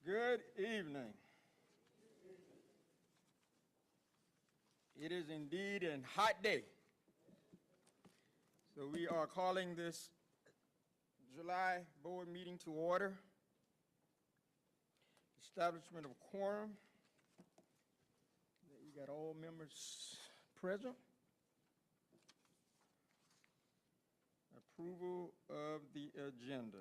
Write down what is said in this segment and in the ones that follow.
Good evening. It is indeed a hot day. So we are calling this July board meeting to order. Establishment of quorum. You got all members present. Approval of the agenda.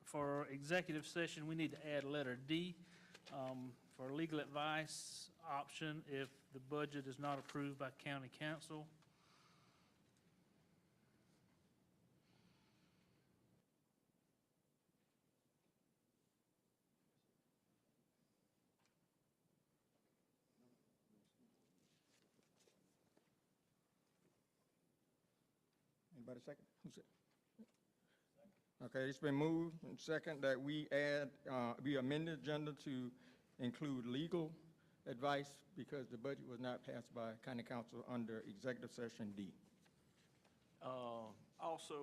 For executive session, we need to add letter D for legal advice option if the budget is not approved by county council. Anybody second? Who's it? Okay, it's been moved and second that we amend the agenda to include legal advice because the budget was not passed by county council under executive session D. Also,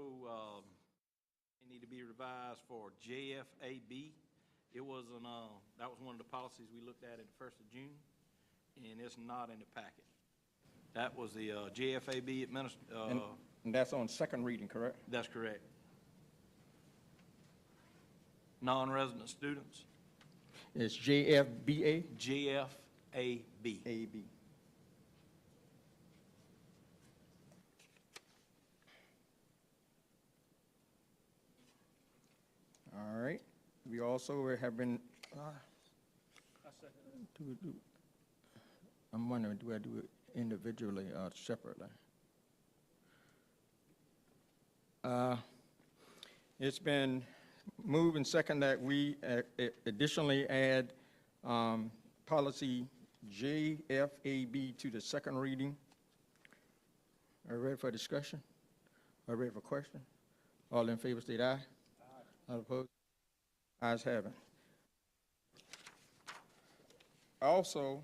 it need to be revised for JFAB. It wasn't, that was one of the policies we looked at the 1st of June, and it's not in the packet. That was the JFAB And that's on second reading, correct? That's correct. Non-resident students. It's JFBA? JFAB. AB. All right. We also have been, I'm wondering, do I do it individually or separately? It's been moved and second that we additionally add policy JFAB to the second reading. Are you ready for discussion? Are you ready for question? All in favor state aye. Aye. All opposed? Ayes have it. Also,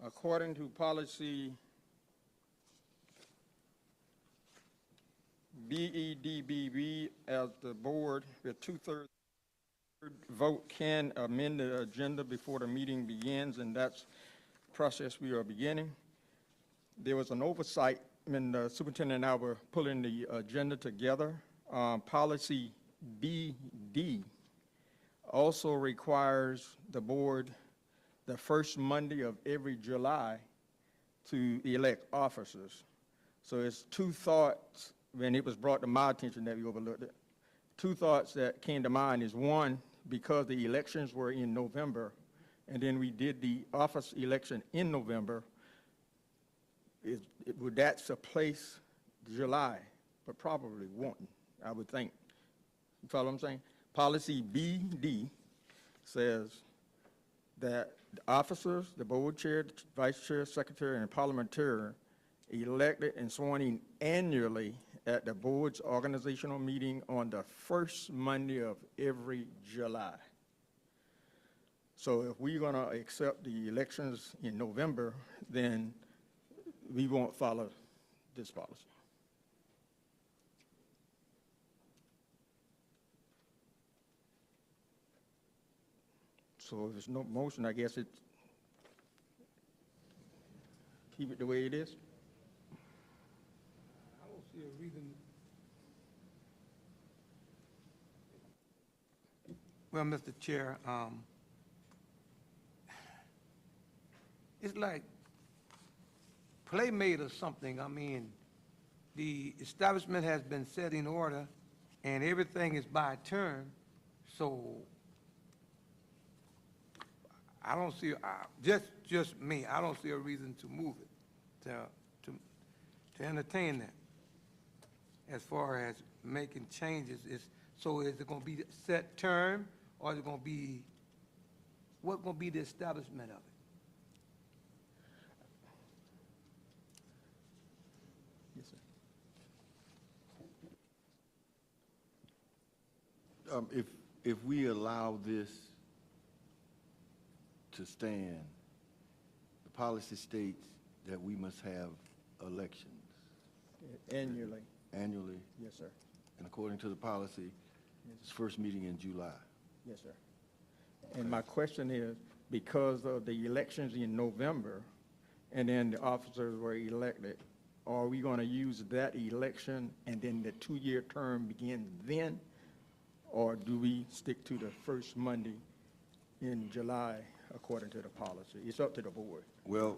according to policy BEDBB, as the board with 2/3 vote can amend the agenda before the meeting begins, and that's the process we are beginning. There was an oversight when the superintendent and I were pulling the agenda together. Policy BD also requires the board the first Monday of every July to elect officers. So it's two thoughts when it was brought to my attention that we overlooked it. Two thoughts that came to mind is one, because the elections were in November, and then we did the office election in November, would that place July? But probably won't, I would think. You follow what I'm saying? Policy BD says that the officers, the board chair, the vice chair, secretary, and parliamentarian elected and sworn in annually at the board's organizational meeting on the first Monday of every July. So if we're going to accept the elections in November, then we won't follow this policy. So if there's no motion, I guess it's keep it the way it is. I don't see a reason. Well, Mr. Chair, it's like Playmate or something. I mean, the establishment has been set in order, and everything is by turn. So I don't see, just me, I don't see a reason to move it, to entertain that. As far as making changes, so is it going to be a set term, or is it going to be, what's going to be the establishment of it? Yes, sir. If we allow this to stand, the policy states that we must have elections Annually, annually, yes, sir. and according to the policy, it's first meeting in July. Yes, sir. And my question is, because of the elections in November, and then the officers were elected, are we going to use that election and then the two-year term begins then? Or do we stick to the first Monday in July according to the policy? It's up to the board. Well,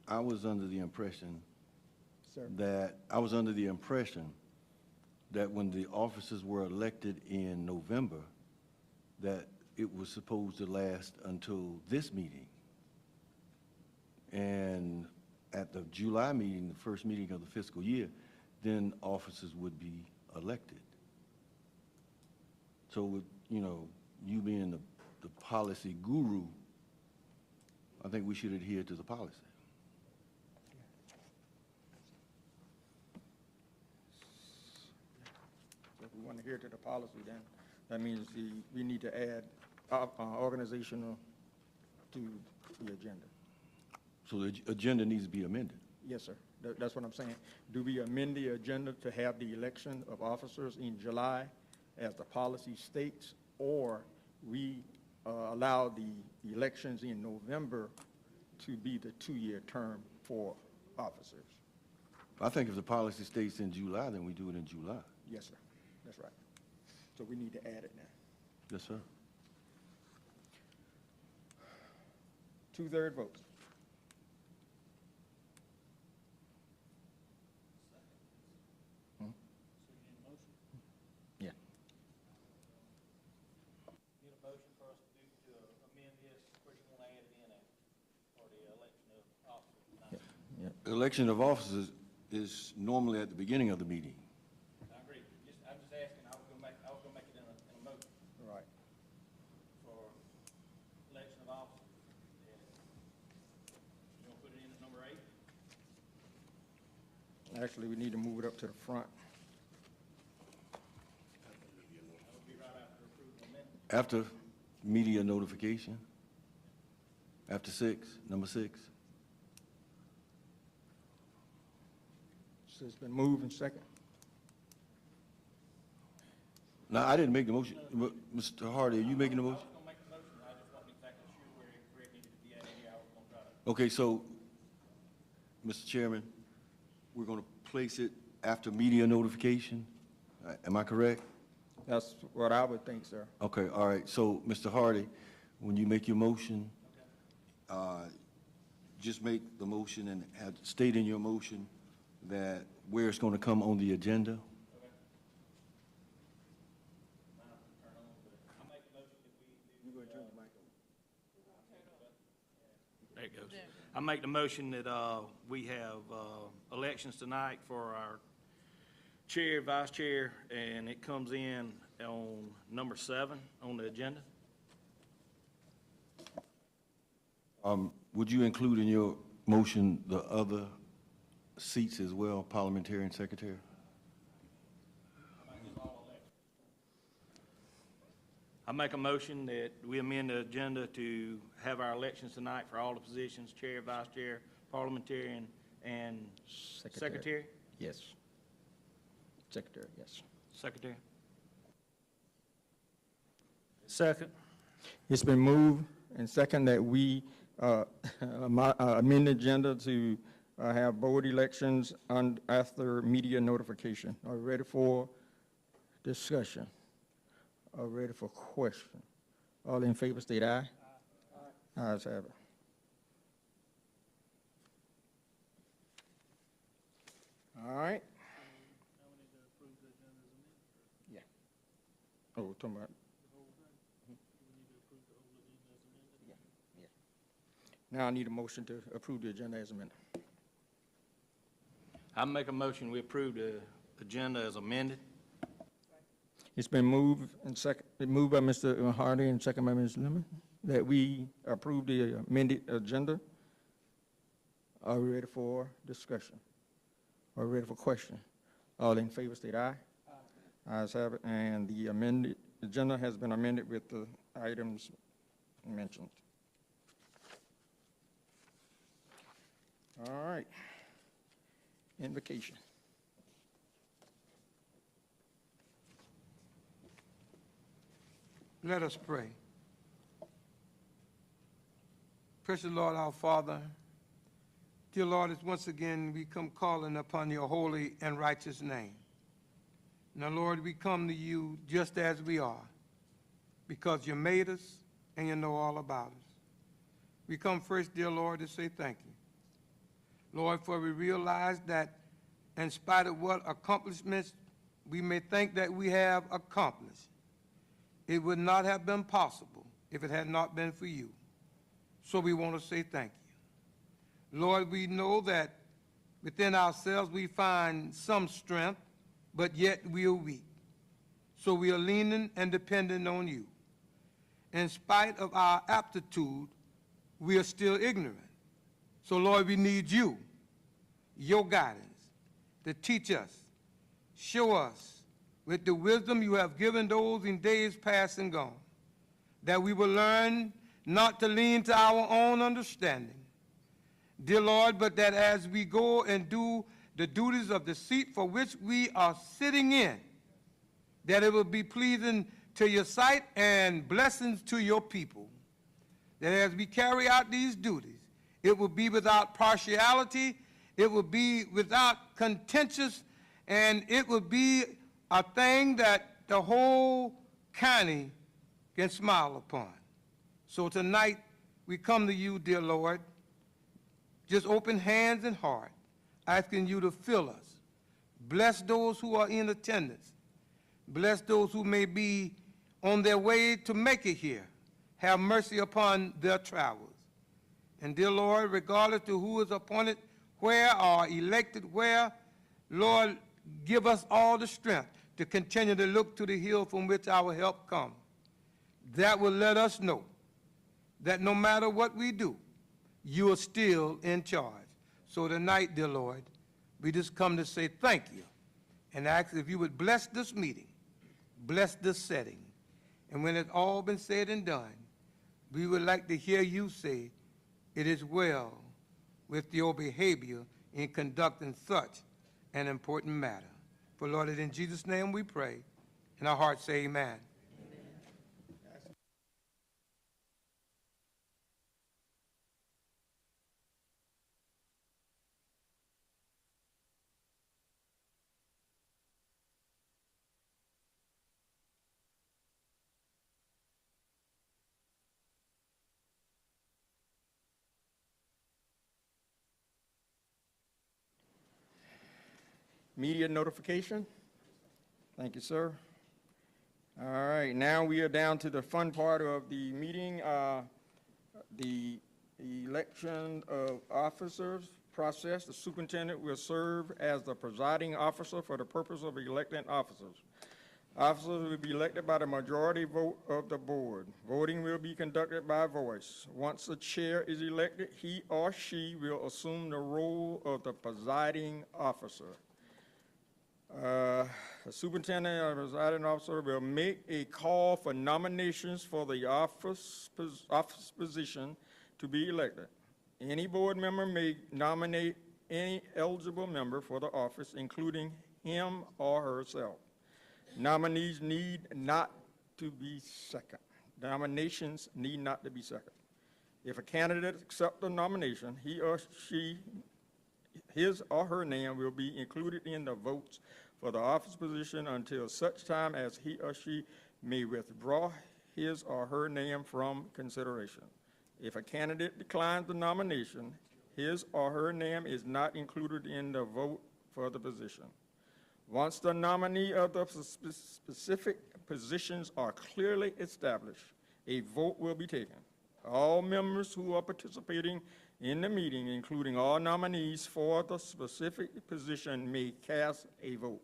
I was under the impression Sir. that when the officers were elected in November, that it was supposed to last until this meeting. And at the July meeting, the first meeting of the fiscal year, then officers would be elected. So with, you being the policy guru, I think we should adhere to the policy. So if we want to adhere to the policy, then that means we need to add organizational to the agenda. So the agenda needs to be amended. Yes, sir. That's what I'm saying. Do we amend the agenda to have the election of officers in July as the policy states, or we allow the elections in November to be the two-year term for officers? I think if the policy states in July, then we do it in July. Yes, sir. That's right. So we need to add it now. Yes, sir. 2/3 votes. Yeah. Need a motion for us to amend this, where you want to add it in at, for the election of officers? Yeah. Election of officers is normally at the beginning of the meeting. I agree. I'm just asking, I was gonna make it in a motion Right. for election of officers. And you want to put it in at number 8? Actually, we need to move it up to the front. That would be right after approval amendment. After media notification, after 6, number 6. So it's been moved and second. Now, I didn't make the motion. Mr. Hardy, are you making the I motion? was gonna make the motion, I just wasn't exactly sure where it needed to be at here. I was gonna try to. Okay, so, Mr. Chairman, we're going to place it after media notification? Am I correct? That's what I would think, sir. Okay, all right. So, Mr. Hardy, when you make your motion, just make the motion and state in your motion that where it's going to come on the agenda. There it goes. I make the motion that we have elections tonight for our chair, vice chair, and it comes in on number 7 on the agenda. Would you include in your motion the other seats as well, parliamentarian secretary? I make a motion that we amend the agenda to have our elections tonight for all the positions, chair, vice chair, parliamentarian, and secretary? Yes. Secretary, yes. Secretary. Second. It's been moved and second that we amend the agenda to have board elections after media notification. Are we ready for discussion? Are we ready for question? All in favor state aye. Aye. Ayes have it. All right. Yeah. Oh, we're talking about. Now I need a motion to approve the agenda as amended. I make a motion, we approve the agenda as amended. It's been moved by Mr. Hardy and second by Ms. Lemon, that we approve the amended agenda. Are we ready for discussion? Are we ready for question? All in favor state aye. Ayes have it, and the amended agenda has been amended with the items mentioned. All right. Invocation. Let us pray. Precious Lord, our Father, dear Lord, as once again we come calling upon your holy and righteous name. Now, Lord, we come to you just as we are, because you made us and you know all about us. We come first, dear Lord, to say thank you. Lord, for we realize that in spite of what accomplishments we may think that we have accomplished, it would not have been possible if it had not been for you. So we want to say thank you. Lord, we know that within ourselves we find some strength, but yet we are weak. So we are leaning and depending on you. In spite of our aptitude, we are still ignorant. So Lord, we need you, your guidance, to teach us, show us, with the wisdom you have given those in days past and gone, that we will learn not to lean to our own understanding, dear Lord, but that as we go and do the duties of the seat for which we are sitting in, that it will be pleasing to your sight and blessings to your people. That as we carry out these duties, it will be without partiality, it will be without contentious, and it will be a thing that the whole county can smile upon. So tonight, we come to you, dear Lord, just open hands and heart, asking you to fill us. Bless those who are in attendance. Bless those who may be on their way to make it here. Have mercy upon their travels. And dear Lord, regardless to who is appointed where or elected where, Lord, give us all the strength to continue to look to the hill from which our help comes. That will let us know that no matter what we do, you are still in charge. So tonight, dear Lord, we just come to say thank you and ask if you would bless this meeting, bless this setting. And when it's all been said and done, we would like to hear you say, it is well with your behavior in conducting such an important matter. For Lord, in Jesus' name we pray, and our hearts say amen. Media notification. Thank you, sir. All right, now we are down to the fun part of the meeting, the election of officers process. The superintendent will serve as the presiding officer for the purpose of electing officers. Officers will be elected by the majority vote of the board. Voting will be conducted by voice. Once the chair is elected, he or she will assume the role of the presiding officer. The superintendent or presiding officer will make a call for nominations for the office position to be elected. Any board member may nominate any eligible member for the office, including him or herself. Nominees need not to be second. Nominations need not to be second. If a candidate accepts the nomination, his or her name will be included in the votes for the office position until such time as he or she may withdraw his or her name from consideration. If a candidate declines the nomination, his or her name is not included in the vote for the position. Once the nominee of the specific positions are clearly established, a vote will be taken. All members who are participating in the meeting, including all nominees for the specific position, may cast a vote.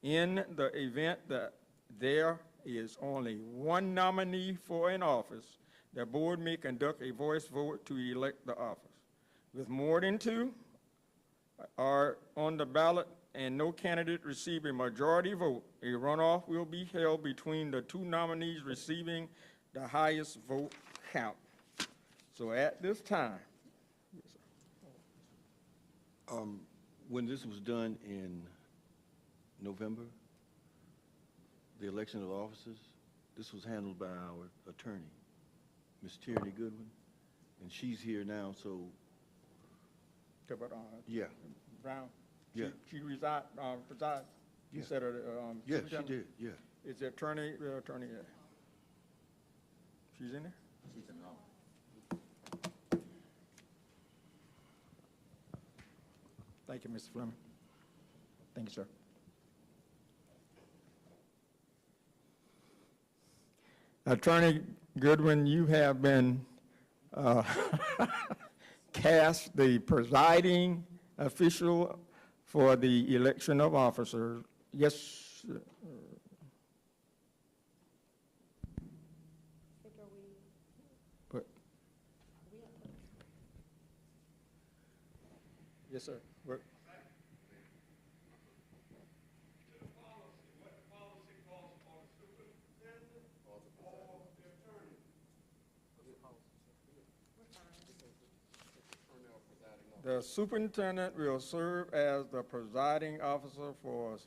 In the event that there is only one nominee for an office, the board may conduct a voice vote to elect the office. With more than two are on the ballot and no candidate receive a majority vote, a runoff will be held between the two nominees receiving the highest vote count. So at this time, When this was done in November, the election of officers, this was handled by our attorney, Ms. Tierney Goodwin, and she's here now, so, yeah, Brown? Yeah. She presides? You Yeah. said her, yeah, she superintendent? did, yeah. Is the attorney, she's in there? Thank you, Mr. Fleming. Thank you, sir. Attorney Goodwin, you have been cast the presiding official for the election of officers. Yes, but, yes, sir. What- The superintendent will serve as the presiding officer for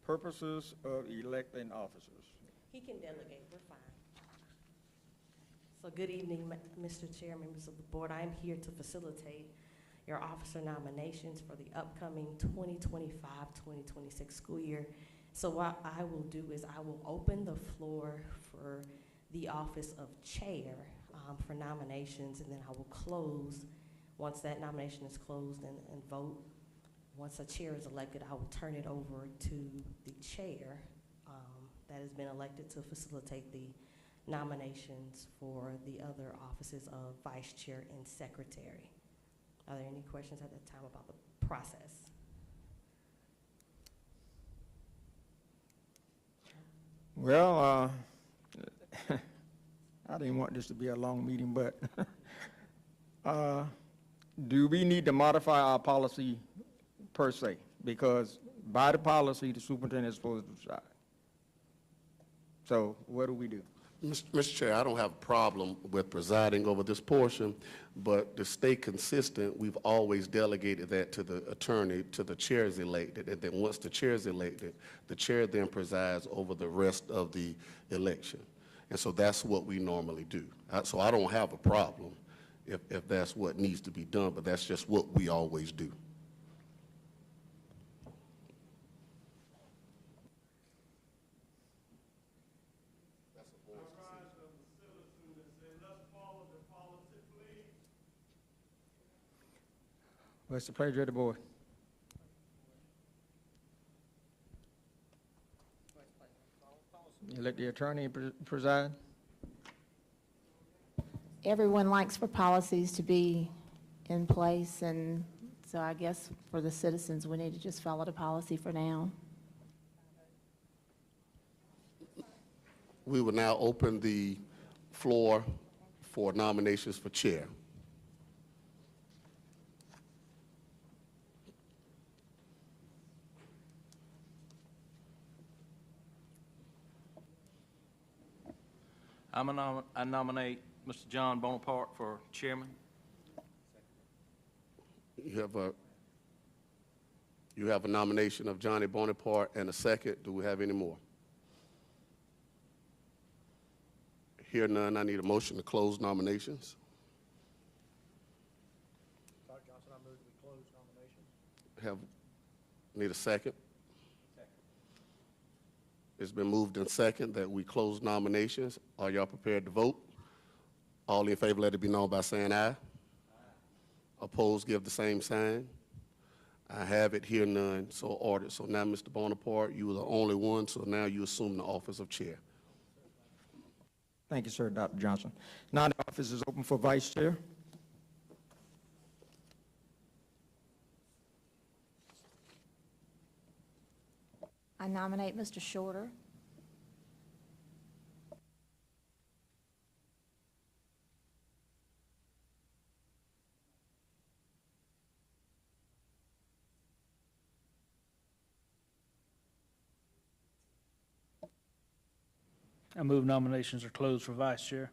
purposes of electing officers. He can delegate, we're fine. So good evening, Mr. Chair, members of the board. I am here to facilitate your officer nominations for the upcoming 2025-2026 school year. So what I will do is I will open the floor for the office of chair for nominations, and then I will close. Once that nomination is closed and vote, once a chair is elected, I will turn it over to the chair that has been elected to facilitate the nominations for the other offices of vice chair and secretary. Are there any questions at that time about the process? Well, I didn't want this to be a long meeting, but do we need to modify our policy per se? Because by the policy, the superintendent is supposed to decide. So what do we do? Mr. Chair, I don't have a problem with presiding over this portion, but to stay consistent, we've always delegated that to the attorney, to the chair is elected, and then once the chair is elected, the chair then presides over the rest of the election. And so that's what we normally do. So I don't have a problem if that's what needs to be done, but that's just what we always do. What's the pleasure of the board? You let the attorney preside? Everyone likes for policies to be in place, and so I guess for the citizens, we need to just follow the policy for now. We will now open the floor for nominations for chair. I nominate Mr. John Bonaparte for chairman. You have a nomination of Johnny Bonaparte and a second. Do we have any more? Hear none, I need a motion to close nominations. Dr. Johnson, I move that we close nominations. Need a second? It's been moved and second that we close nominations. Are y'all prepared to vote? All in favor, let it be known by saying aye. Aye. Opposed, give the same sign. I have it, hear none, so ordered. So now, Mr. Bonaparte, you were the only one, so now you assume the office of chair. Thank you, sir, Dr. Johnson. Now the office is open for vice chair. I nominate Mr. Shorter. I move nominations are closed for vice chair.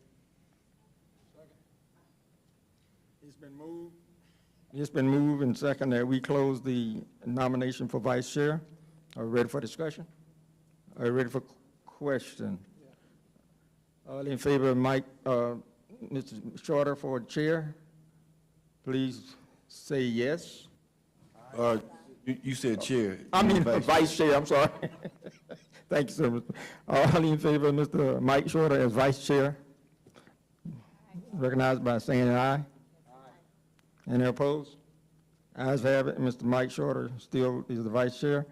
It's been moved and second that we close the nomination for vice chair. Are we ready for discussion? Are you ready for question? All in favor of Mike, Mr. Shorter for chair, please say yes. You said chair. I mean, vice chair, I'm sorry. Thank you, sir. All in favor of Mr. Mike Shorter as vice chair? Recognized by saying aye. Any opposed? Ayes have it, Mr. Mike Shorter still is the vice chair.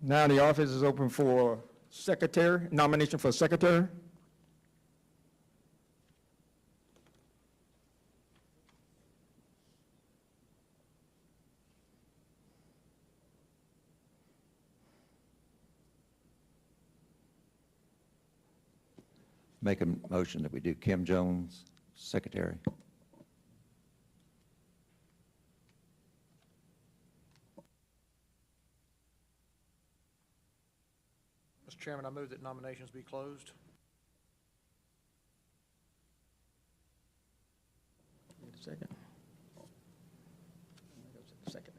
Now the office is open for secretary, nomination for secretary. Make a motion that we do Kim Jones, secretary. Mr. Chairman, I move that nominations be closed. Wait a second. Second.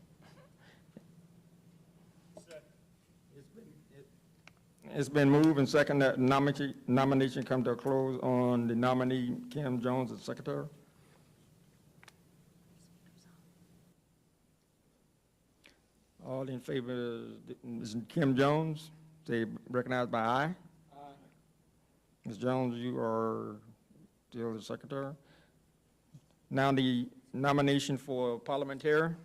It's been moved and second that nomination come to a close on the nominee Kim Jones as secretary. All in favor of Ms. Kim Jones, say recognized by aye. Aye. Ms. Jones, you are still the secretary. Now the nomination for parliamentary.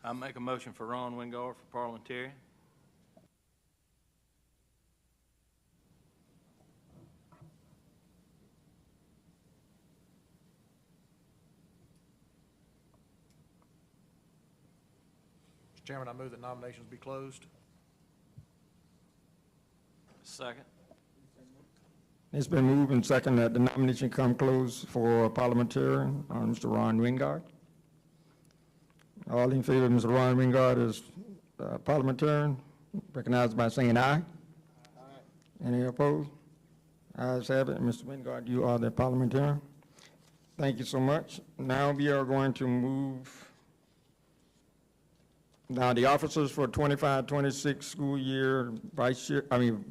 I make a motion for Ron Wingard for parliamentarian. Mr. Chairman, I move that nominations be closed. Second. It's been moved and second that the nomination come close for parliamentarian on Mr. Ron Wingard. All in favor of Mr. Ron Wingard as parliamentarian, recognized by saying aye. Aye. Any opposed? Ayes have it. Mr. Wingard, you are the parliamentarian. Thank you so much. Now we are going to move. Now the officers for 25-26 school year,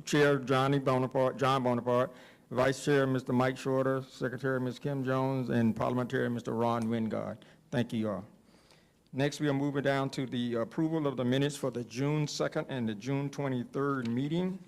Chair John Bonaparte, Vice Chair Mr. Mike Shorter, Secretary Ms. Kim Jones, and Parliamentarian Mr. Ron Wingard. Thank you all. Next, we are moving down to the approval of the minutes for the June 2nd and the June 23rd meeting.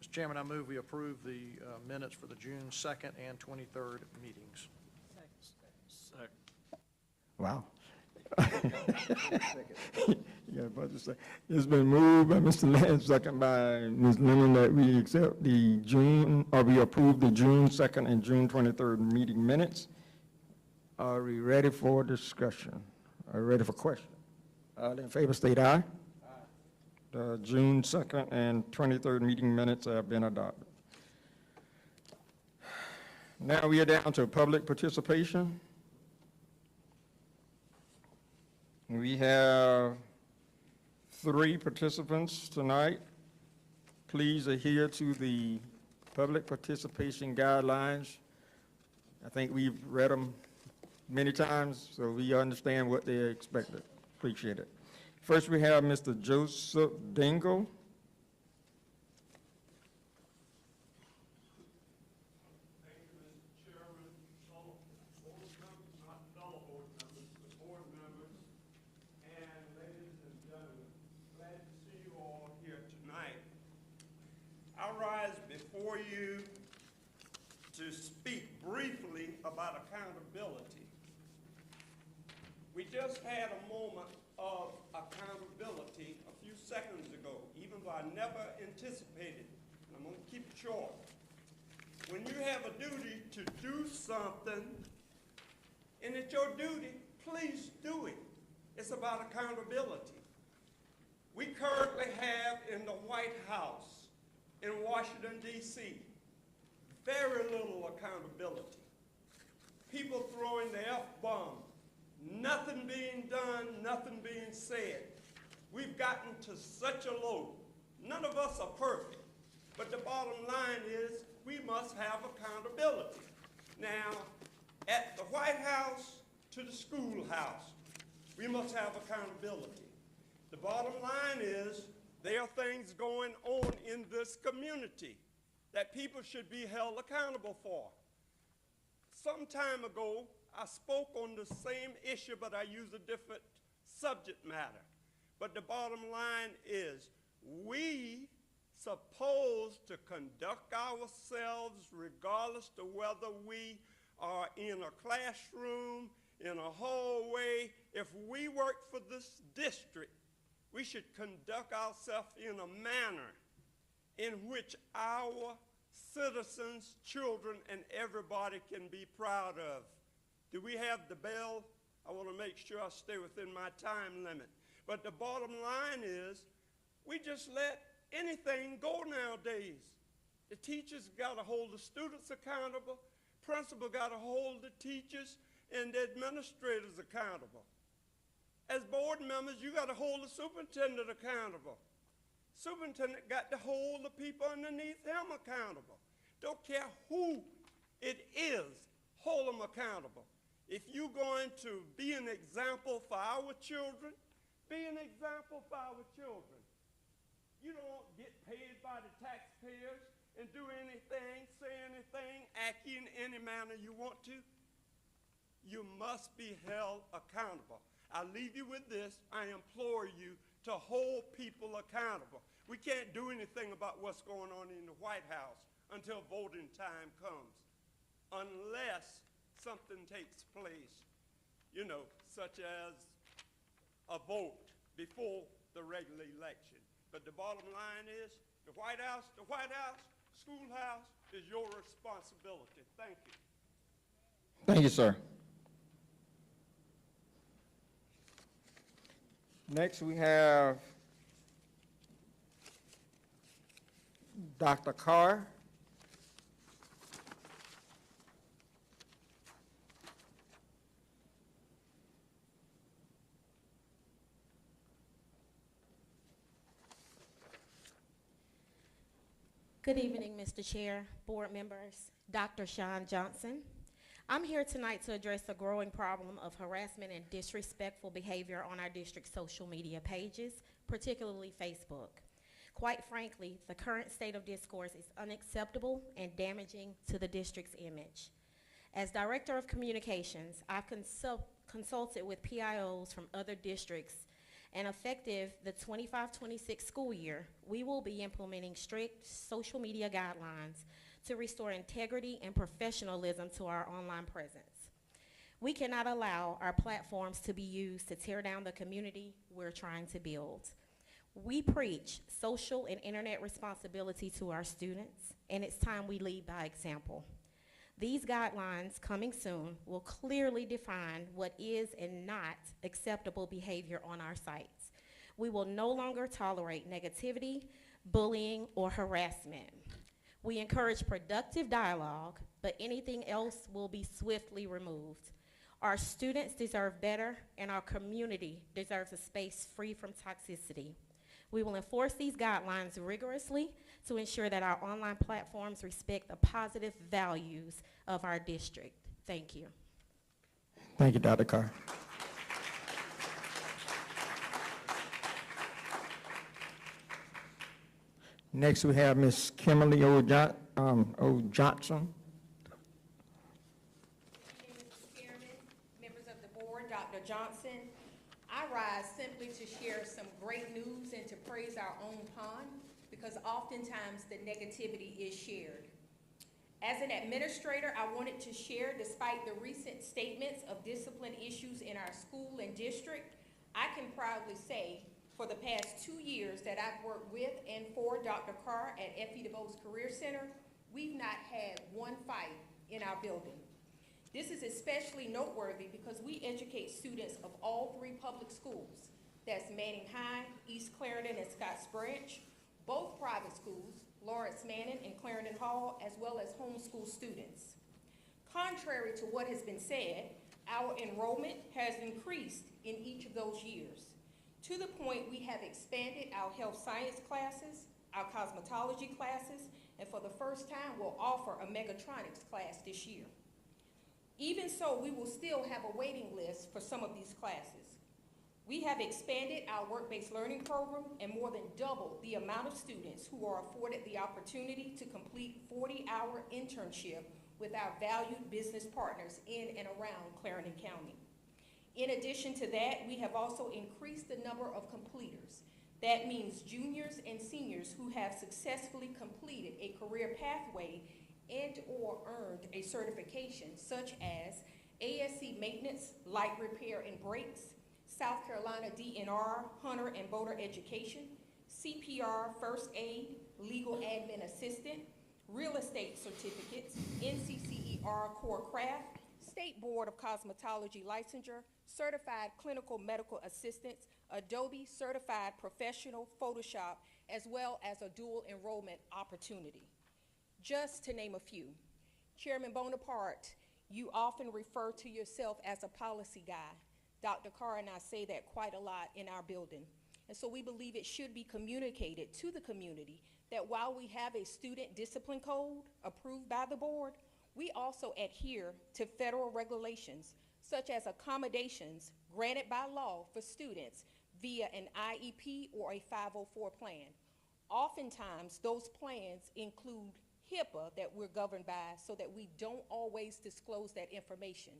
Mr. Chairman, I move we approve the minutes for the June 2nd and 23rd meetings. Second. Wow. Yeah, about to say, it's been moved by Mr. Lance, second by Ms. Lemon, that we accept the June, or we approve the June 2nd and June 23rd meeting minutes. Are we ready for discussion? Are we ready for question? All in favor, state aye. Aye. The June 2nd and 23rd meeting minutes have been adopted. Now we are down to public participation. We have 3 participants tonight. Please adhere to the public participation guidelines. I think we've read them many times, so we understand what they expected. Appreciate it. First, we have Mr. Joseph Dingle. Before you to speak briefly about accountability. We just had a moment of accountability a few seconds ago, even though I never anticipated, and I'm going to keep it short. When you have a duty to do something, and it's your duty, please do it. It's about accountability. We currently have in the White House in Washington, D.C., very little accountability. People throwing the F-bomb, nothing being done, nothing being said. We've gotten to such a low. None of us are perfect, but the bottom line is we must have accountability. Now, at the White House to the schoolhouse, we must have accountability. The bottom line is there are things going on in this community that people should be held accountable for. Some time ago, I spoke on the same issue, but I used a different subject matter. But the bottom line is we supposed to conduct ourselves regardless of whether we are in a classroom, in a hallway. If we work for this district, we should conduct ourselves in a manner in which our citizens, children, and everybody can be proud of. Do we have the bell? I want to make sure I stay within my time limit. But the bottom line is we just let anything go nowadays. The teachers got to hold the students accountable. Principal got to hold the teachers and the administrators accountable. As board members, you got to hold the superintendent accountable. Superintendent got to hold the people underneath him accountable. Don't care who it is, hold them accountable. If you're going to be an example for our children, be an example for our children. You don't get paid by the taxpayers and do anything, say anything, act in any manner you want to. You must be held accountable. I leave you with this. I implore you to hold people accountable. We can't do anything about what's going on in the White House until voting time comes, unless something takes place, you know, such as a vote before the regular election. But the bottom line is the White House, schoolhouse is your responsibility. Thank you. Thank you, sir. Next, we have Dr. Carr. Good evening, Mr. Chair, board members, Dr. Sean Johnson. I'm here tonight to address a growing problem of harassment and disrespectful behavior on our district's social media pages, particularly Facebook. Quite frankly, the current state of discourse is unacceptable and damaging to the district's image. As Director of Communications, I've consulted with PIOs from other districts, and effective the 25-26 school year, we will be implementing strict social media guidelines to restore integrity and professionalism to our online presence. We cannot allow our platforms to be used to tear down the community we're trying to build. We preach social and internet responsibility to our students, and it's time we lead by example. These guidelines, coming soon, will clearly define what is and not acceptable behavior on our sites. We will no longer tolerate negativity, bullying, or harassment. We encourage productive dialogue, but anything else will be swiftly removed. Our students deserve better, and our community deserves a space free from toxicity. We will enforce these guidelines rigorously to ensure that our online platforms respect the positive values of our district. Thank you. Thank you, Dr. Carr. Next, we have Ms. Kimberly O. Johnson. Mr. Chairman, members of the board, Dr. Johnson, I rise simply to share some great news and to praise our own pond, because oftentimes the negativity is shared. As an administrator, I wanted to share, despite the recent statements of discipline issues in our school and district, I can proudly say for the past 2 years that I've worked with and for Dr. Carr at F.E. DeVos Career Center, we've not had one fight in our building. This is especially noteworthy because we educate students of all 3 public schools. That's Manning High, East Clarendon, and Scotts Branch, both private schools, Lawrence Manning and Clarendon Hall, as well as homeschool students. Contrary to what has been said, our enrollment has increased in each of those years, to the point we have expanded our health science classes, our cosmetology classes, and for the first time will offer a mechatronics class this year. Even so, we will still have a waiting list for some of these classes. We have expanded our work-based learning program and more than doubled the amount of students who are afforded the opportunity to complete 40-hour internship with our valued business partners in and around Clarendon County. In addition to that, we have also increased the number of completers. That means juniors and seniors who have successfully completed a career pathway and/or earned a certification such as ASC Maintenance, Light Repair and Brakes, South Carolina DNR, Hunter and Boater Education, CPR, First Aid, Legal Admin Assistant, Real Estate Certificates, NCCER Core Craft, State Board of Cosmetology Licensure, Certified Clinical Medical Assistants, Adobe Certified Professional Photoshop, as well as a dual enrollment opportunity. Just to name a few. Chairman Bonaparte, you often refer to yourself as a policy guy. Dr. Carr and I say that quite a lot in our building. And so we believe it should be communicated to the community that while we have a student discipline code approved by the board, we also adhere to federal regulations such as accommodations granted by law for students via an IEP or a 504 plan. Oftentimes, those plans include HIPAA that we're governed by so that we don't always disclose that information.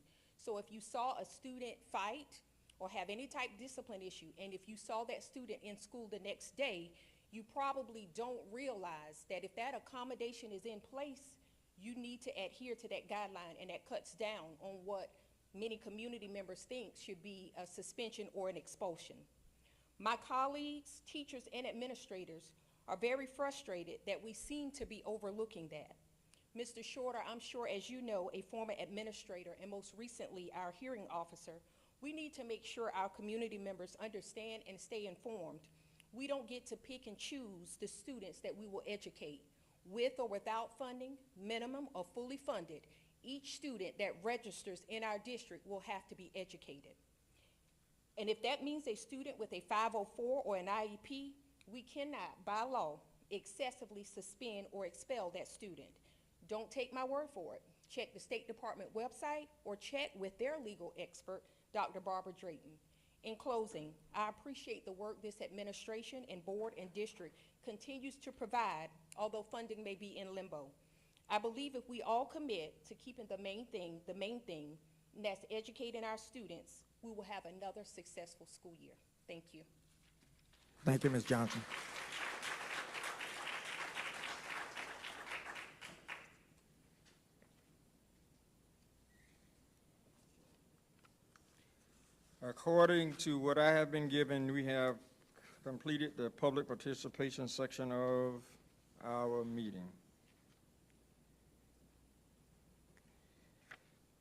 So if you saw a student fight or have any type of discipline issue, and if you saw that student in school the next day, you probably don't realize that if that accommodation is in place, you need to adhere to that guideline, and that cuts down on what many community members think should be a suspension or an expulsion. My colleagues, teachers, and administrators are very frustrated that we seem to be overlooking that. Mr. Shorter, I'm sure as you know, a former administrator and most recently our hearing officer, we need to make sure our community members understand and stay informed. We don't get to pick and choose the students that we will educate. With or without funding, minimum or fully funded, each student that registers in our district will have to be educated. And if that means a student with a 504 or an IEP, we cannot, by law, excessively suspend or expel that student. Don't take my word for it. Check the State Department website or check with their legal expert, Dr. Barbara Drayton. In closing, I appreciate the work this administration and board and district continues to provide, although funding may be in limbo. I believe if we all commit to keeping the main thing, and that's educating our students, we will have another successful school year. Thank you. Thank you, Ms. Johnson. According to what I have been given, we have completed the public participation section of our meeting.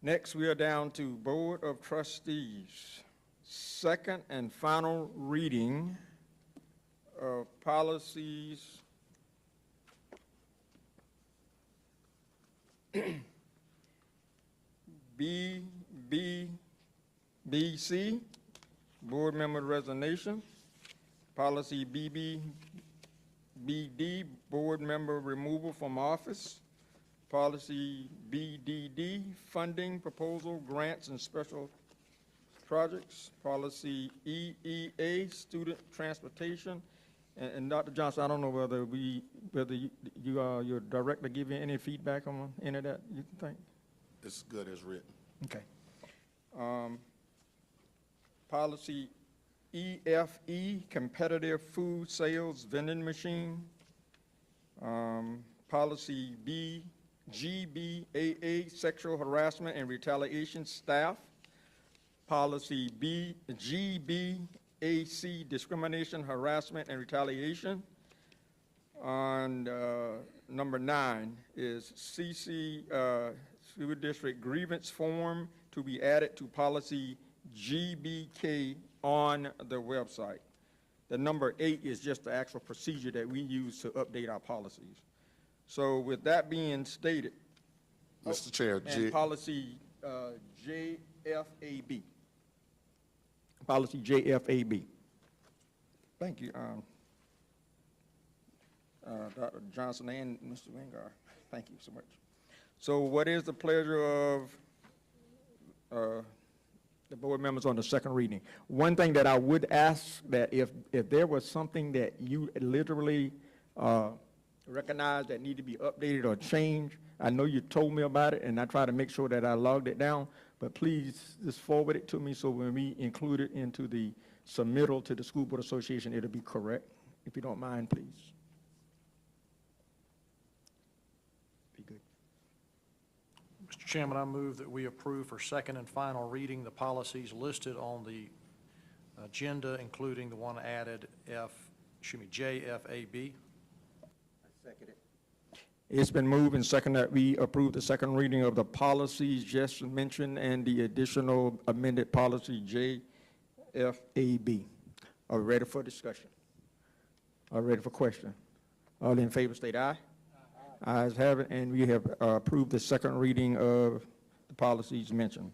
Next, we are down to Board of Trustees. Second and final reading of policies BC, board member resignation. Policy BD, board member removal from office. Policy BDD, funding proposal, grants and special projects. Policy EEA, student transportation. And Dr. Johnson, I don't know whether your director give you any feedback on any of that, you think? It's good as written. Okay. Policy EFE, competitive food sales vending machine. Policy GBAA, sexual harassment and retaliation staff. Policy GBAC, discrimination, harassment, and retaliation. And number 9 is CC, School District grievance form to be added to policy GBKA, on the website. The number 8 is just the actual procedure that we use to update our policies. So with that being stated, Mr. Chair, and policy JFAB. Policy JFAB. Thank you, Dr. Johnson and Mr. Wingard. Thank you so much. So what is the pleasure of the board members on the second reading? One thing that I would ask, that if there was something that you literally recognize that need to be updated or changed, I know you told me about it, and I try to make sure that I logged it down, but please just forward it to me so when we include it into the submittal to the School Board Association, it'll be correct. If you don't mind, please. Be good. Mr. Chairman, I move that we approve for second and final reading the policies listed on the agenda, including the one added JFAB. Second it. It's been moved and seconded that we approve the second reading of the policies just mentioned and the additional amended policy JFAB. Are we ready for discussion? Are we ready for question? All in favor state aye. Aye. Ayes have it, and we have approved the second reading of the policies mentioned.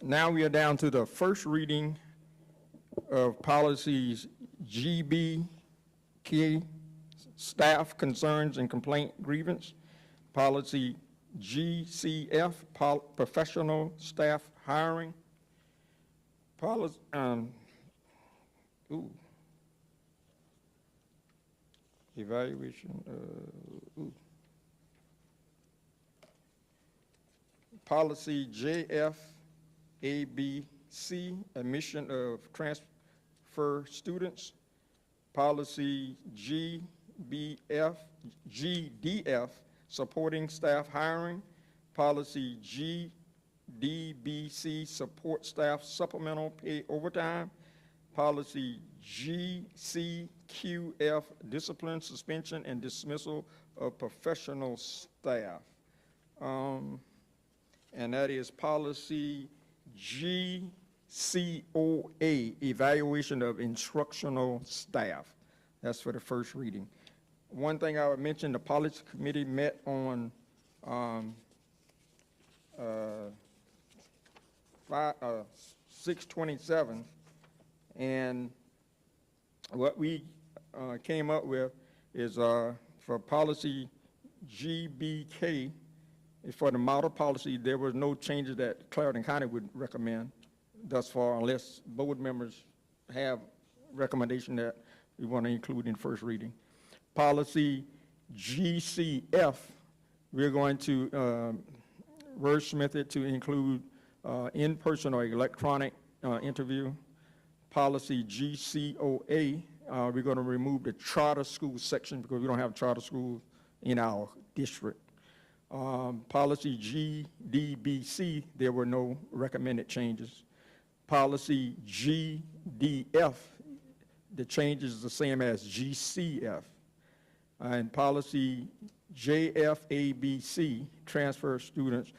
Now we are down to the first reading of policies GBK, staff concerns and complaint grievance, policy GCF, professional staff hiring, policy, evaluation, policy JFABC, admission of transfer students, policy GDF, supporting staff hiring, policy GDBC, support staff supplemental pay overtime, policy GCQF, discipline, suspension, and dismissal of professional staff. And that is policy GCOA, evaluation of instructional staff. That's for the first reading. One thing I would mention, the policy committee met on 6/27, and what we came up with is for policy GBK, for the model policy, there was no changes that Clarendon County would recommend thus far, unless board members have recommendation that we want to include in first reading. Policy GCF, we're going to wordsmith it to include in-person or electronic interview. Policy GCOA, we're going to remove the charter school section because we don't have charter schools in our district. Policy GDBC, there were no recommended changes. Policy GDF, the change is the same as GCF. And policy JFABC, transfer students,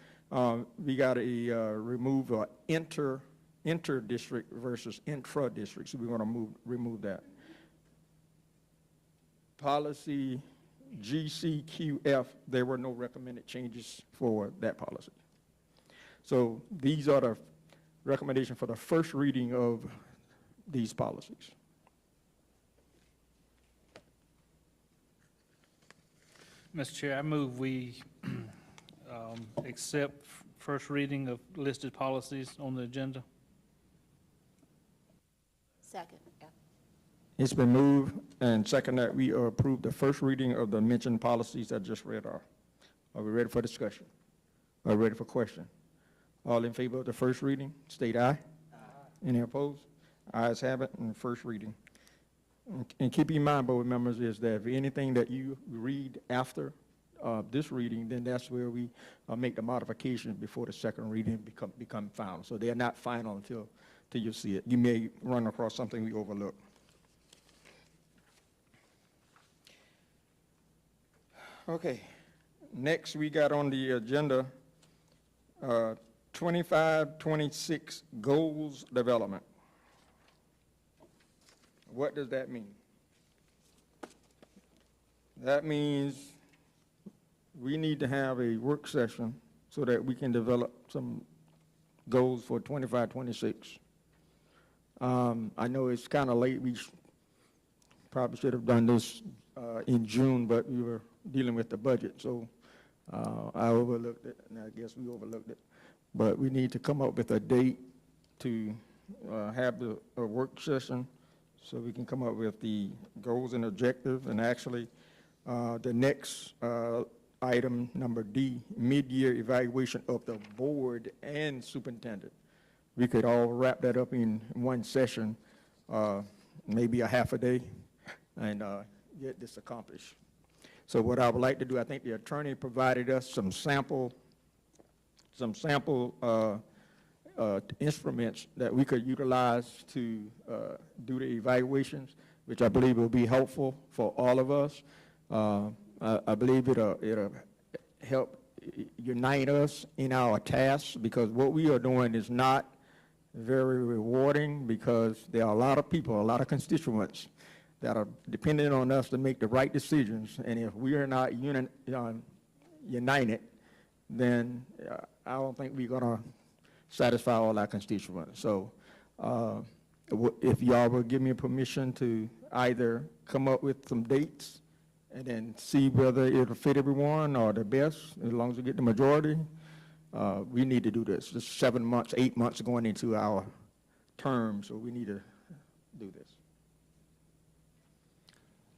we got to remove inter-district versus intra-district, so we're going to remove that. Policy GCQF, there were no recommended changes for that policy. So these are the recommendations for the first reading of these policies. Mr. Chair, I move we accept first reading of listed policies on the agenda. Second. Yeah. It's been moved and second that we approve the first reading of the mentioned policies I just read are. Are we ready for discussion? Are we ready for question? All in favor of the first reading, state aye. Aye. Any opposed? Ayes have it, and first reading. And keep in mind, board members, is that if anything that you read after this reading, then that's where we make the modifications before the second reading become final. So they're not final until you see it. You may run across something we overlook. Okay, next we got on the agenda 25-26 goals development. What does that mean? That means we need to have a work session so that we can develop some goals for 25, 26. I know it's kind of late. We probably should have done this in June, but we were dealing with the budget, so I overlooked it, and I guess we overlooked it. But we need to come up with a date to have a work session so we can come up with the goals and objectives. And actually, the next item, number D, mid-year evaluation of the board and superintendent. We could all wrap that up in one session, maybe a half a day, and get this accomplished. So what I would like to do, I think the attorney provided us some sample instruments that we could utilize to do the evaluations, which I believe will be helpful for all of us. I believe it'll help unite us in our tasks, because what we are doing is not very rewarding, because there are a lot of people, a lot of constituents that are dependent on us to make the right decisions. And if we are not united, then I don't think we're going to satisfy all our constituents. So if y'all will give me permission to either come up with some dates and then see whether it'll fit everyone or the best, as long as we get the majority, we need to do this. It's 7 months, 8 months going into our term, so we need to do this.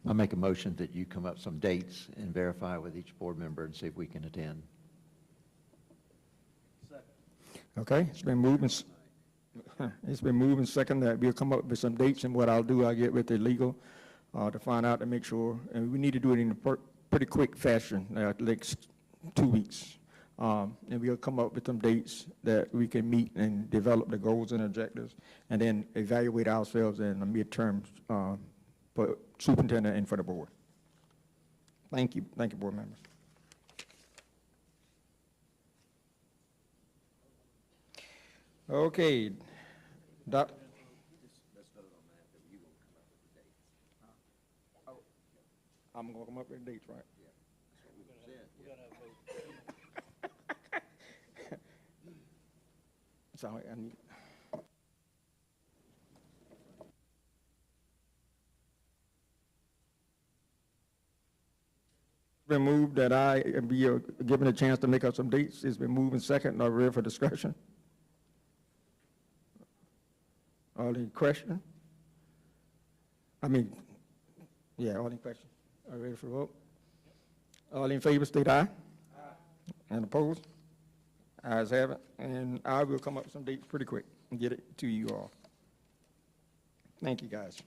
I make a motion that you come up with some dates and verify with each board member and see if we can attend. Okay, it's been moved and second that we'll come up with some dates, and what I'll do, I'll get with the legal to find out to make sure, and we need to do it in a pretty quick fashion, like 2 weeks. And we'll come up with some dates that we can meet and develop the goals and objectives, and then evaluate ourselves in the midterm for superintendent and for the board. Thank you, board members. Okay, Doc. I'm gonna come up with the dates, right? So I need. Been moved that I be given a chance to make up some dates. It's been moved and second. Not ready for discussion. All in question? All in question. Are you ready for vote? All in favor, state aye. Aye. And opposed? Ayes have it. And I will come up with some dates pretty quick and get it to you all. Thank you, guys.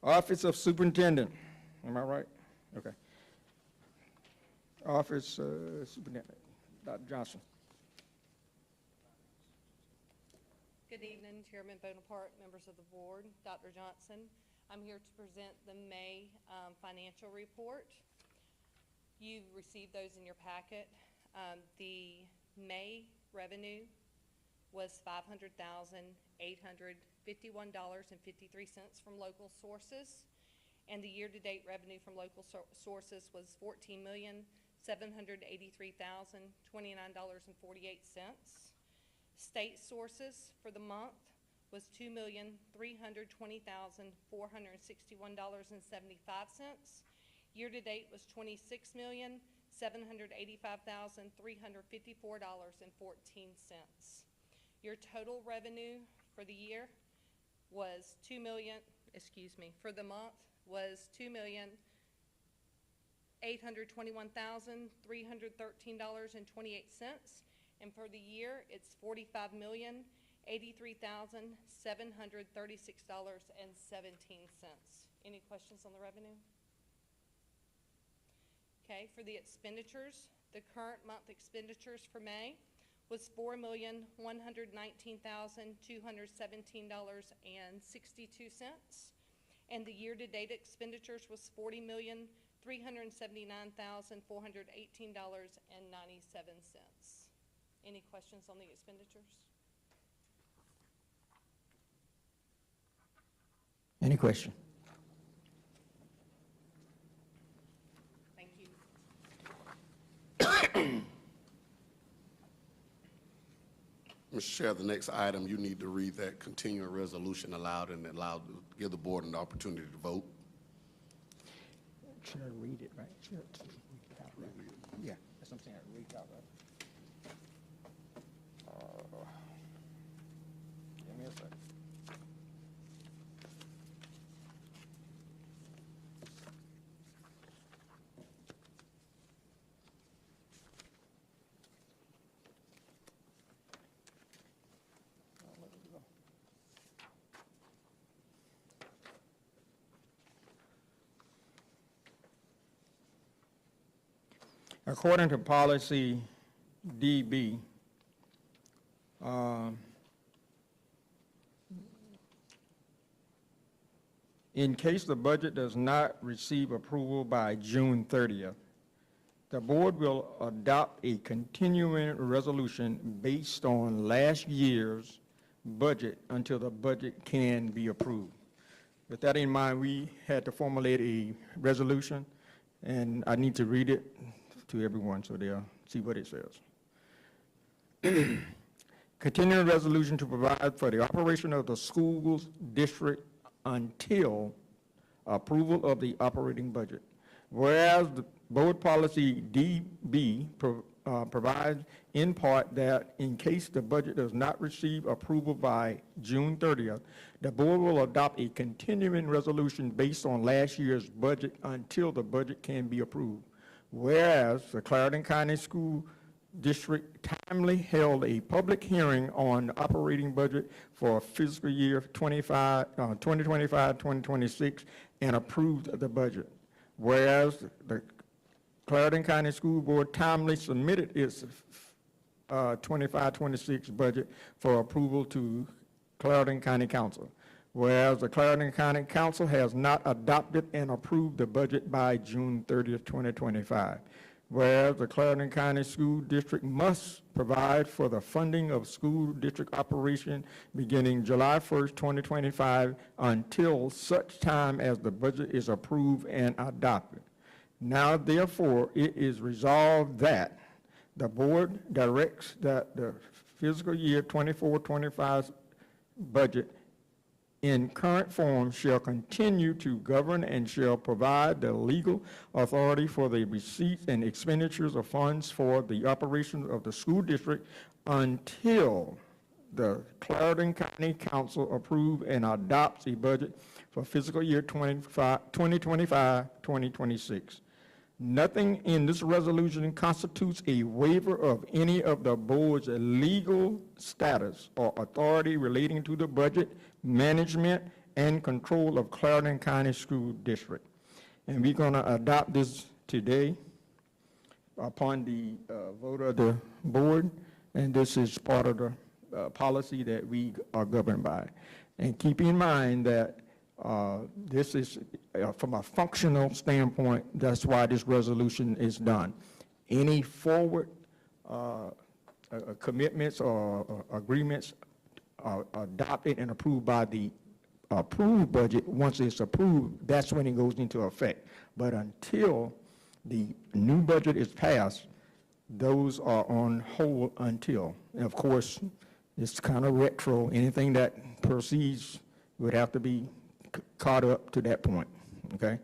Office of Superintendent. Am I right? Okay. Office Superintendent, Dr. Johnson. Good evening, Chairman Bonaparte, members of the board, Dr. Johnson. I'm here to present the May financial report. You've received those in your packet. The May revenue was $500,851.53 from local sources, and the year-to-date revenue from local sources was $14,783,029.48. State sources for the month was $2,320,461.75. Year-to-date was $26,785,354.14. Your total revenue for the year was for the month was $2,821,313.28. And for the year, it's $45,083,736.17. Any questions on the revenue? Okay, for the expenditures, the current month expenditures for May was $4,119,217.62. And the year-to-date expenditures was $40,379,418.97. Any questions on the expenditures? Any question? Thank you. Mr. Chair, the next item, you need to read that continuing resolution aloud and give the board an opportunity to vote. Should I read it, right? Should I read it out, right? Yeah, that's what I'm saying, read it out, right? Give me a second. According to policy DB, in case the budget does not receive approval by June 30th, the board will adopt a continuing resolution based on last year's budget until the budget can be approved. With that in mind, we had to formulate a resolution, and I need to read it to everyone so they'll see what it says. Continuing resolution to provide for the operation of the schools district until approval of the operating budget. Whereas the board policy DB provides in part that in case the budget does not receive approval by June 30th, the board will adopt a continuing resolution based on last year's budget until the budget can be approved. Whereas the Clarendon County School District timely held a public hearing on the operating budget for fiscal year 2025-2026 and approved the budget. Whereas the Clarendon County School Board timely submitted its 25-26 budget for approval to Clarendon County Council. Whereas the Clarendon County Council has not adopted and approved the budget by June 30th, 2025. Whereas the Clarendon County School District must provide for the funding of school district operation beginning July 1st, 2025 until such time as the budget is approved and adopted. Now, therefore, it is resolved that the board directs that the fiscal year 24-25 budget in current form shall continue to govern and shall provide the legal authority for the receipts and expenditures of funds for the operations of the school district until the Clarendon County Council approve and adopts a budget for fiscal year 2025-2026. Nothing in this resolution constitutes a waiver of any of the board's legal status or authority relating to the budget, management, and control of Clarendon County School District. And we're going to adopt this today upon the vote of the board, and this is part of the policy that we are governed by. And keep in mind that this is, from a functional standpoint, that's why this resolution is done. Any forward commitments or agreements are adopted and approved by the approved budget. Once it's approved, that's when it goes into effect. But until the new budget is passed, those are on hold until. And of course, it's kind of retro. Anything that proceeds would have to be caught up to that point, okay?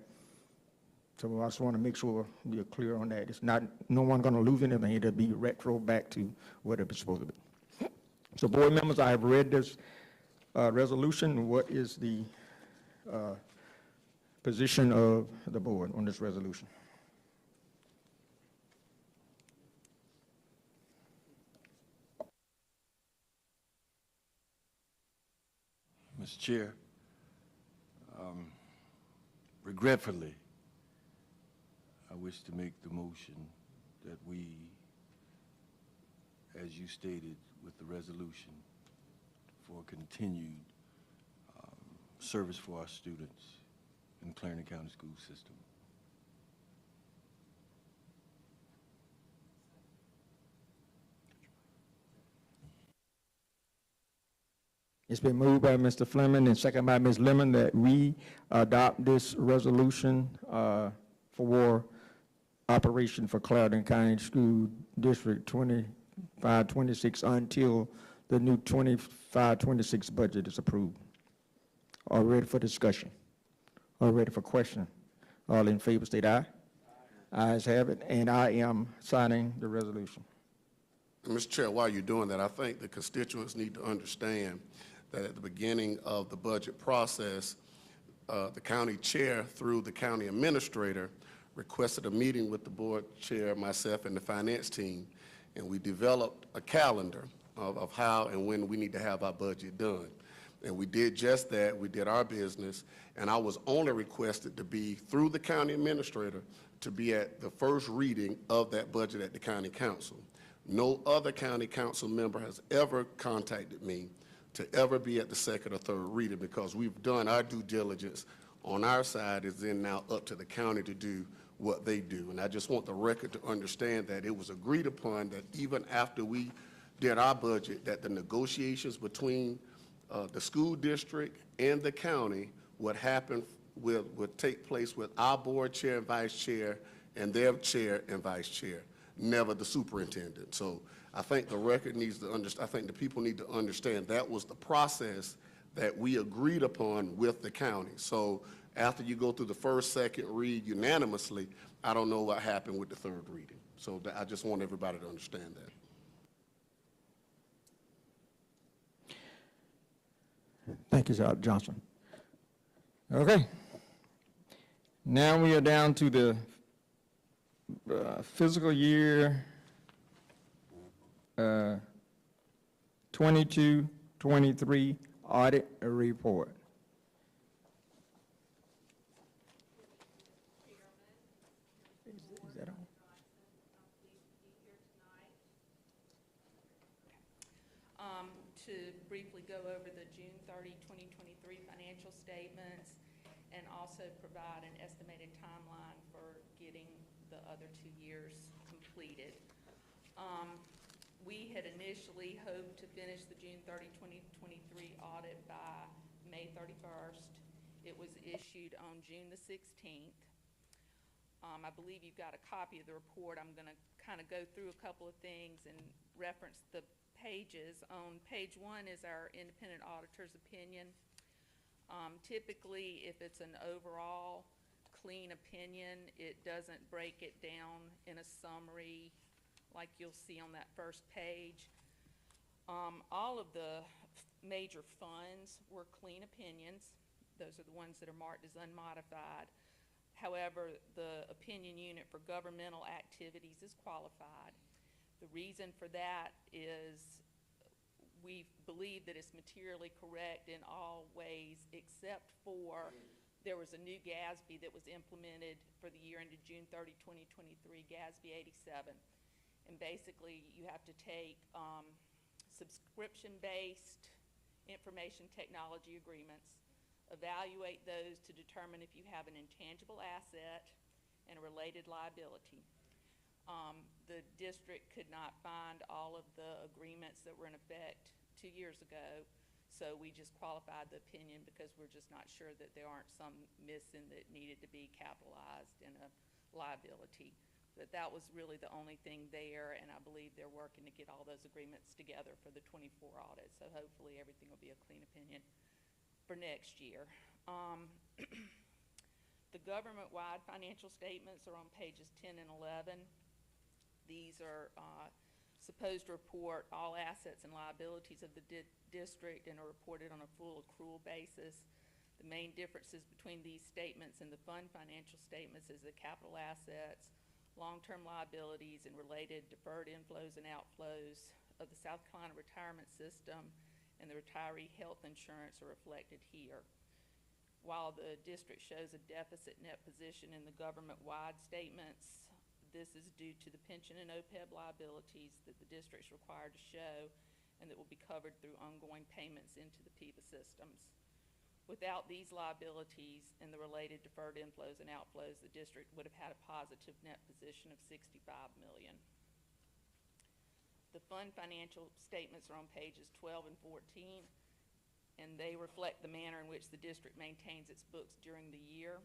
So I just want to make sure we're clear on that. It's not, no one going to lose anything. It'll be retro back to what it was supposed to be. So board members, I have read this resolution. What is the position of the board on this resolution? Mr. Chair, regretfully, I wish to make the motion that we, as you stated with the resolution, for continued service for our students in the Clarendon County School System. It's been moved by Mr. Fleming and second by Ms. Lemon that we adopt this resolution for operation for Clarendon County School District 25-26 until the new 25-26 budget is approved. All ready for discussion? All ready for question? All in favor state aye. Ayes have it, and I am signing the resolution. Mr. Chair, while you're doing that, I think the constituents need to understand that at the beginning of the budget process, the county chair, through the county administrator, requested a meeting with the board chair, myself, and the finance team, and we developed a calendar of how and when we need to have our budget done. And we did just that. We did our business, and I was only requested to be, through the county administrator, to be at the first reading of that budget at the county council. No other county council member has ever contacted me to ever be at the second or third reading, because we've done our due diligence on our side. Is then now up to the county to do what they do. And I just want the record to understand that it was agreed upon that even after we did our budget, that the negotiations between the school district and the county would take place with our board chair and vice chair and their chair and vice chair, never the superintendent. So I think the record needs to understand, I think the people need to understand that was the process that we agreed upon with the county. So after you go through the first, second read unanimously, I don't know what happened with the third reading. So I just want everybody to understand that. Thank you, Dr. Johnson. Okay. Now we are down to the fiscal year 22-23 audit report. Is that on? To briefly go over the June 30, 2023 financial statements and also provide an estimated timeline for getting the other 2 years completed. We had initially hoped to finish the June 30, 2023 audit by May 31st. It was issued on June the 16th. I believe you've got a copy of the report. I'm going to kind of go through a couple of things and reference the pages. On page 1 is our independent auditor's opinion. Typically, if it's an overall clean opinion, it doesn't break it down in a summary like you'll see on that first page. All of the major funds were clean opinions. Those are the ones that are marked as unmodified. However, the opinion unit for governmental activities is qualified. The reason for that is we believe that it's materially correct in all ways except for there was a new GASB that was implemented for the year ended June 30, 2023, GASB 87. And basically, you have to take subscription-based information technology agreements, evaluate those to determine if you have an intangible asset and a related liability. The district could not find all of the agreements that were in effect 2 years ago, so we just qualified the opinion because we're just not sure that there aren't some missing that needed to be capitalized in a liability. But that was really the only thing there, and I believe they're working to get all those agreements together for the 24 audit, so hopefully everything will be a clean opinion for next year. The government-wide financial statements are on pages 10 and 11. These are supposed to report all assets and liabilities of the district and are reported on a full accrual basis. The main differences between these statements and the fund financial statements is the capital assets, long-term liabilities, and related deferred inflows and outflows of the South Carolina retirement system and the retiree health insurance are reflected here. While the district shows a deficit net position in the government-wide statements, this is due to the pension and OPEB liabilities that the district is required to show and that will be covered through ongoing payments into the PIVA systems. Without these liabilities and the related deferred inflows and outflows, the district would have had a positive net position of $65 million. The fund financial statements are on pages 12 and 14. and they reflect the manner in which the district maintains its books during the year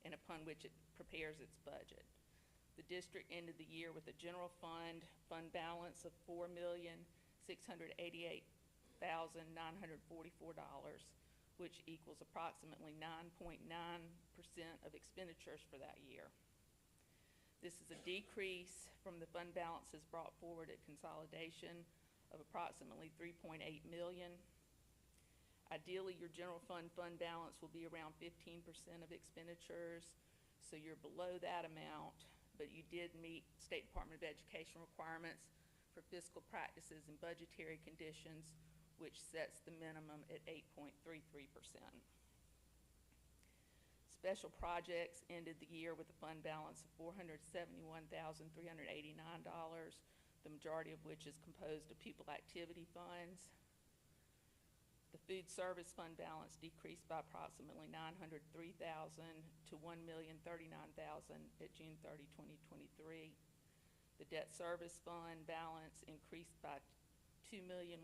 and upon which it prepares its budget. The district ended the year with a general fund balance of $4,688,944, which equals approximately 9.9% of expenditures for that year. This is a decrease from the fund balances brought forward at consolidation of approximately $3.8 million. Ideally, your general fund balance will be around 15% of expenditures, so you're below that amount, but you did meet State Department of Education requirements for fiscal practices and budgetary conditions, which sets the minimum at 8.33%. Special projects ended the year with a fund balance of $471,389, the majority of which is composed of pupil activity funds. The food service fund balance decreased by approximately $903,000 to $1,039,000 at June 30, 2023. The debt service fund balance increased by $2,173,000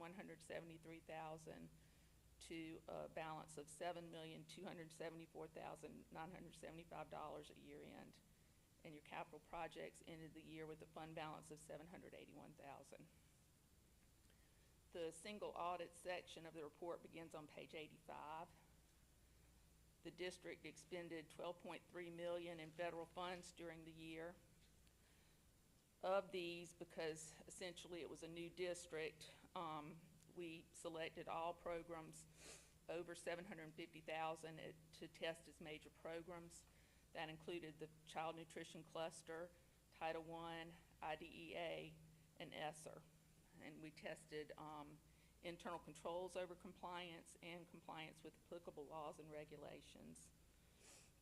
to a balance of $7,274,975 at year end. And your capital projects ended the year with a fund balance of $781,000. The single audit section of the report begins on page 85. The district expended $12.3 million in federal funds during the year. Of these, because essentially it was a new district, we selected all programs over $750,000 to test as major programs. That included the Child Nutrition Cluster, Title I, IDEA, and ESSER. And we tested internal controls over compliance and compliance with applicable laws and regulations.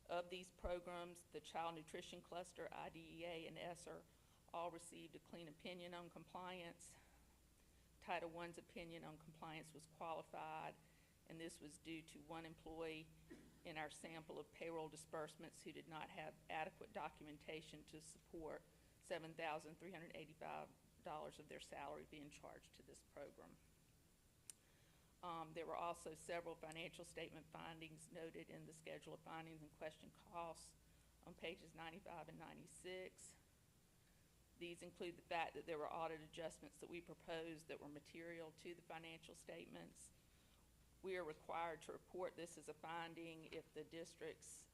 Of these programs, the Child Nutrition Cluster, IDEA, and ESSER all received a clean opinion on compliance. Title I's opinion on compliance was qualified, and this was due to one employee in our sample of payroll disbursements who did not have adequate documentation to support $7,385 of their salary being charged to this program. There were also several financial statement findings noted in the schedule of findings and question costs on pages 95 and 96. These include the fact that there were audit adjustments that we proposed that were material to the financial statements. We are required to report this as a finding if the district's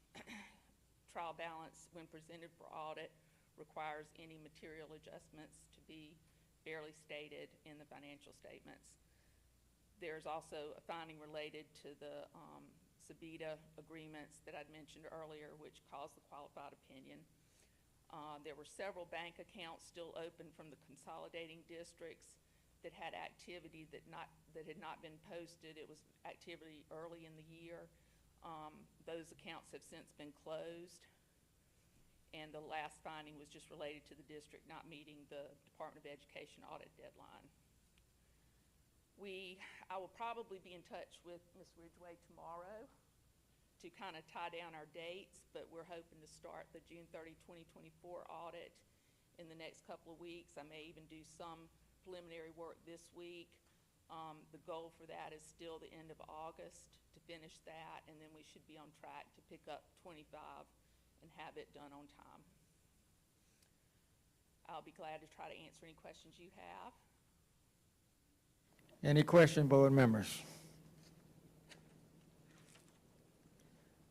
trial balance, when presented for audit, requires any material adjustments to be fairly stated in the financial statements. There's also a finding related to the SABITA agreements that I'd mentioned earlier, which caused the qualified opinion. There were several bank accounts still open from the consolidating districts that had activity that had not been posted. It was activity early in the year. Those accounts have since been closed. And the last finding was just related to the district not meeting the Department of Education audit deadline. I will probably be in touch with Ms. Ridgway tomorrow to kind of tie down our dates, but we're hoping to start the June 30, 2024 audit in the next couple of weeks. I may even do some preliminary work this week. The goal for that is still the end of August to finish that, and then we should be on track to pick up 25 and have it done on time. I'll be glad to try to answer any questions you have. Any question, board members?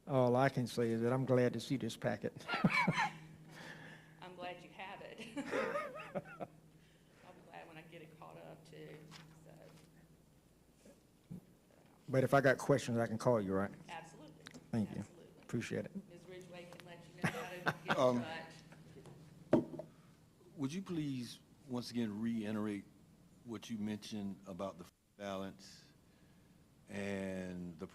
All I can say is that I'm glad to see this packet. I'm glad you have it. I'll be glad when I get it caught up too. So. But if I got questions, I can call you, right? Absolutely. Thank you. Absolutely. Appreciate it. Ms. Ridgway can let you know how to get in touch. Would you please, once again, reiterate what you mentioned about the balance and the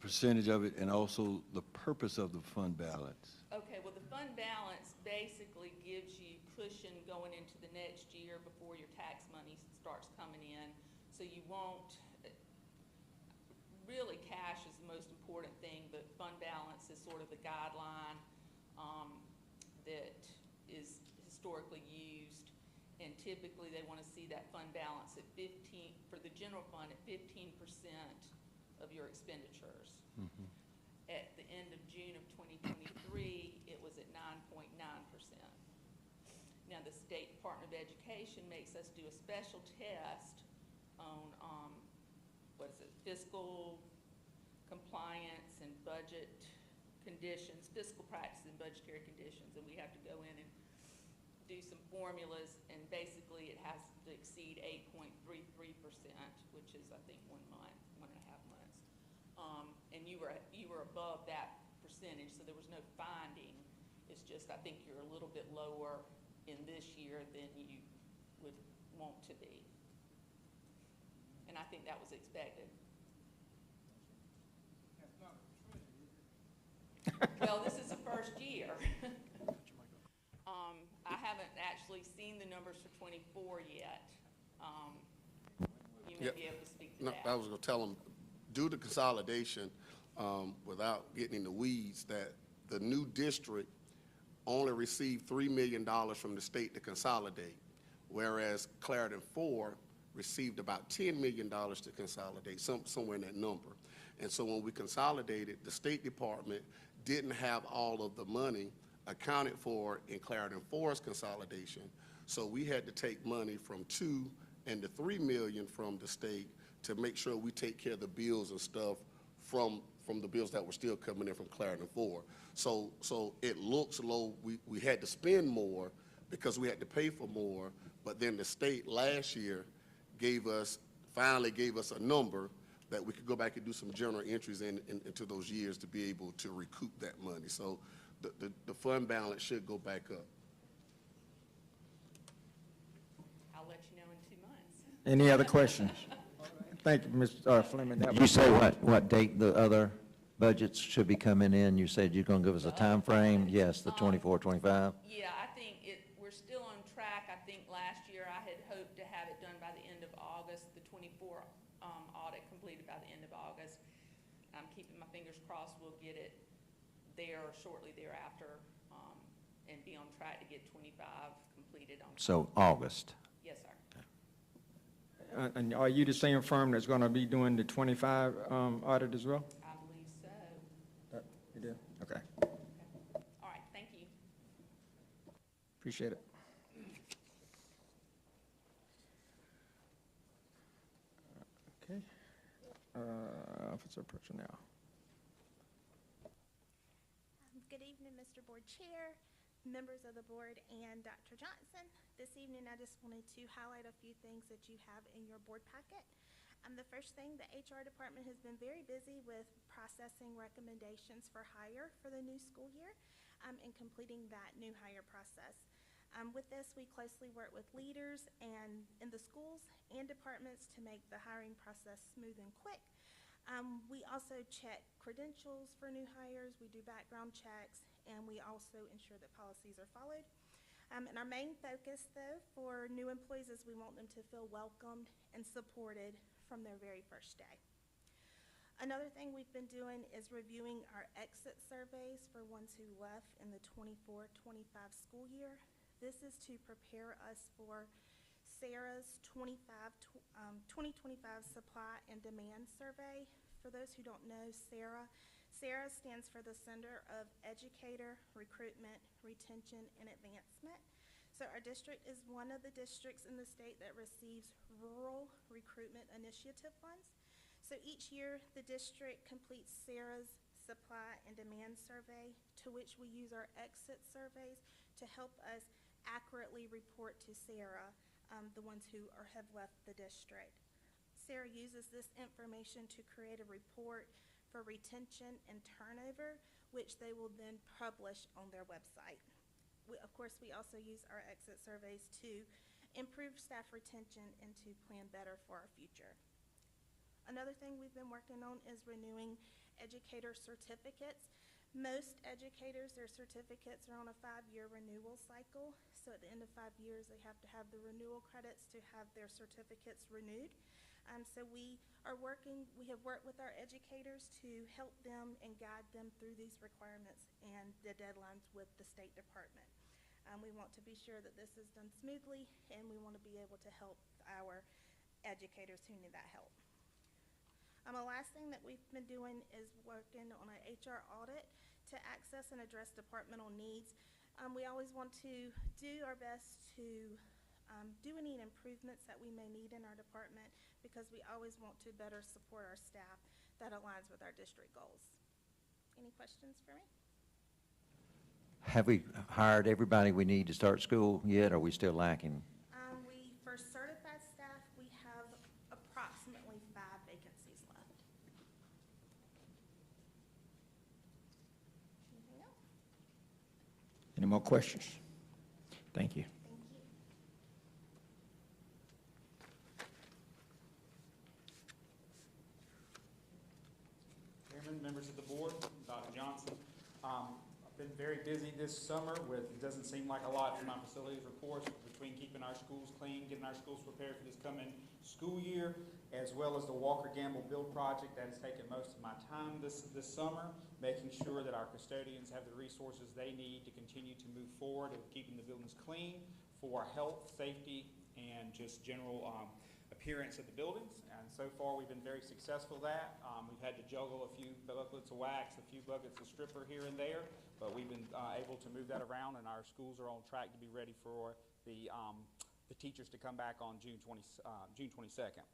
percentage of it, and also the purpose of the fund balance? Okay, well, the fund balance basically gives you cushion going into the next year before your tax money starts coming in. So you won't, really cash is the most important thing, but fund balance is sort of the guideline that is historically used. And typically, they want to see that fund balance at 15, for the general fund, at 15% of your expenditures. At the end of June of 2023, it was at 9.9%. Now, the State Department of Education makes us do a special test on, fiscal compliance and budget conditions, fiscal practice and budgetary conditions, and we have to go in and do some formulas, and basically it has to exceed 8.33%, which is, I think, 1 month, 1.5 months. And you were above that percentage, so there was no finding. It's just, I think you're a little bit lower in this year than you would want to be. And I think that was expected. Well, this is the first year. I haven't actually seen the numbers for '24 yet. You may be able to speak to that. I was going to tell them, due to consolidation, without getting in the weeds, that the new district only received $3 million from the state to consolidate, whereas Clarendon 4 received about $10 million to consolidate, somewhere in that number. And so when we consolidated, the State Department didn't have all of the money accounted for in Clarendon 4's consolidation. So we had to take money from 2 and the $3 million from the state to make sure we take care of the bills and stuff from the bills that were still coming in from Clarendon 4. So it looks low. We had to spend more because we had to pay for more, but then the state last year finally gave us a number that we could go back and do some journal entries into those years to be able to recoup that money. So the fund balance should go back up. I'll let you know in 2 months. Any other questions? Thank you, Mr. Fleming. That You was- say what date the other budgets should be coming in? You said you're going to give us a time frame? Yes, the 24, 25? Yeah, I think we're still on track. I think last year I had hoped to have it done by the end of August, the 24 audit completed by the end of August. I'm keeping my fingers crossed we'll get it there or shortly thereafter, and be on track to get 25 completed on. So August. Yes, sir. And are you the same firm that's going to be doing the 25 audit as well? I believe so. You do? Okay. All right, thank you. Appreciate it. Okay. Officer Personnel. Good evening, Mr. Board Chair, members of the board, and Dr. Johnson. This evening, I just wanted to highlight a few things that you have in your board packet. The first thing, the HR department has been very busy with processing recommendations for hire for the new school year and completing that new hire process. With this, we closely work with leaders and in the schools and departments to make the hiring process smooth and quick. We also check credentials for new hires, we do background checks, and we also ensure that policies are followed. And our main focus, though, for new employees is we want them to feel welcomed and supported from their very first day. Another thing we've been doing is reviewing our exit surveys for ones who left in the 24-25 school year. This is to prepare us for Sarah's 2025 Supply and Demand Survey. For those who don't know Sarah stands for the Center of Educator, Recruitment, Retention, and Advancement. So our district is one of the districts in the state that receives Rural Recruitment Initiative funds. So each year, the district completes Sarah's Supply and Demand Survey, to which we use our exit surveys to help us accurately report to Sarah the ones who have left the district. Sarah uses this information to create a report for retention and turnover, which they will then publish on their website. Of course, we also use our exit surveys to improve staff retention and to plan better for our future. Another thing we've been working on is renewing educator certificates. Most educators, their certificates are on a 5-year renewal cycle. So at the end of 5 years, they have to have the renewal credits to have their certificates renewed. So we have worked with our educators to help them and guide them through these requirements and the deadlines with the State Department. We want to be sure that this is done smoothly, and we want to be able to help our educators who need that help. The last thing that we've been doing is working on an HR audit to access and address departmental needs. We always want to do our best to do any improvements that we may need in our department, because we always want to better support our staff that aligns with our district goals. Any questions for me? Have we hired everybody we need to start school yet, or are we still lacking? For certified staff, we have approximately 5 vacancies left. Anything else? Any more questions? Thank you. Thank you. Chairman, members of the board, Dr. Johnson. I've been very busy this summer with, it doesn't seem like a lot for my facilities reports, between keeping our schools clean, getting our schools prepared for this coming school year, as well as the Walker Gamble build project that has taken most of my time this summer, making sure that our custodians have the resources they need to continue to move forward with keeping the buildings clean for health, safety, and just general appearance of the buildings. And so far, we've been very successful at that. We've had to juggle a few buckets of wax, a few buckets of stripper here and there, but we've been able to move that around, and our schools are on track to be ready for the teachers to come back on June 22nd.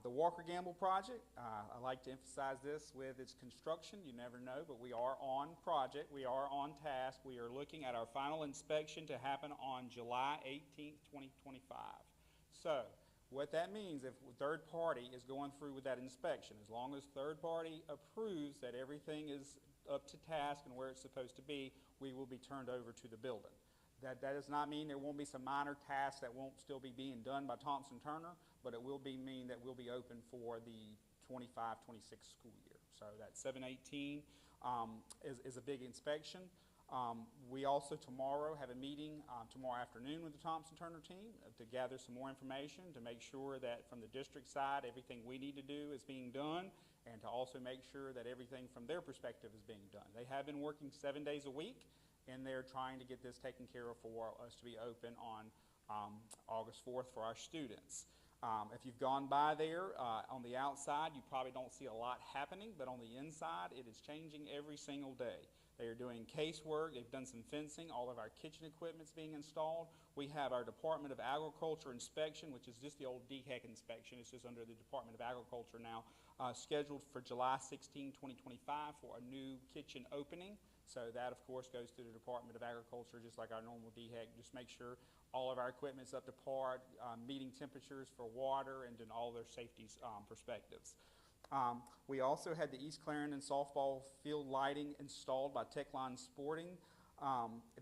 The Walker Gamble project, I like to emphasize this with its construction. You never know, but we are on project. We are on task. We are looking at our final inspection to happen on July 18th, 2025. So what that means, if third party is going through with that inspection, as long as third party approves that everything is up to task and where it's supposed to be, we will be turned over to the building. That does not mean there won't be some minor tasks that won't still be being done by Thompson Turner, but it will mean that we'll be open for the 25-26 school year. So that 7-18 is a big inspection. We also tomorrow have a meeting tomorrow afternoon with the Thompson Turner team to gather some more information, to make sure that from the district side everything we need to do is being done, and to also make sure that everything from their perspective is being done. They have been working 7 days a week, and they're trying to get this taken care of for us to be open on August 4th for our students. If you've gone by there, on the outside, you probably don't see a lot happening, but on the inside, it is changing every single day. They are doing casework. They've done some fencing. All of our kitchen equipment's being installed. We have our Department of Agriculture inspection, which is just the old DHEC inspection. It's just under the Department of Agriculture now, scheduled for July 16, 2025 for a new kitchen opening. So that, of course, goes to the Department of Agriculture, just like our normal DHEC. Just make sure all of our equipment's up to par, meeting temperatures for water, and then all their safety perspectives. We also had the East Clarendon softball field lighting installed by Techline Sporting.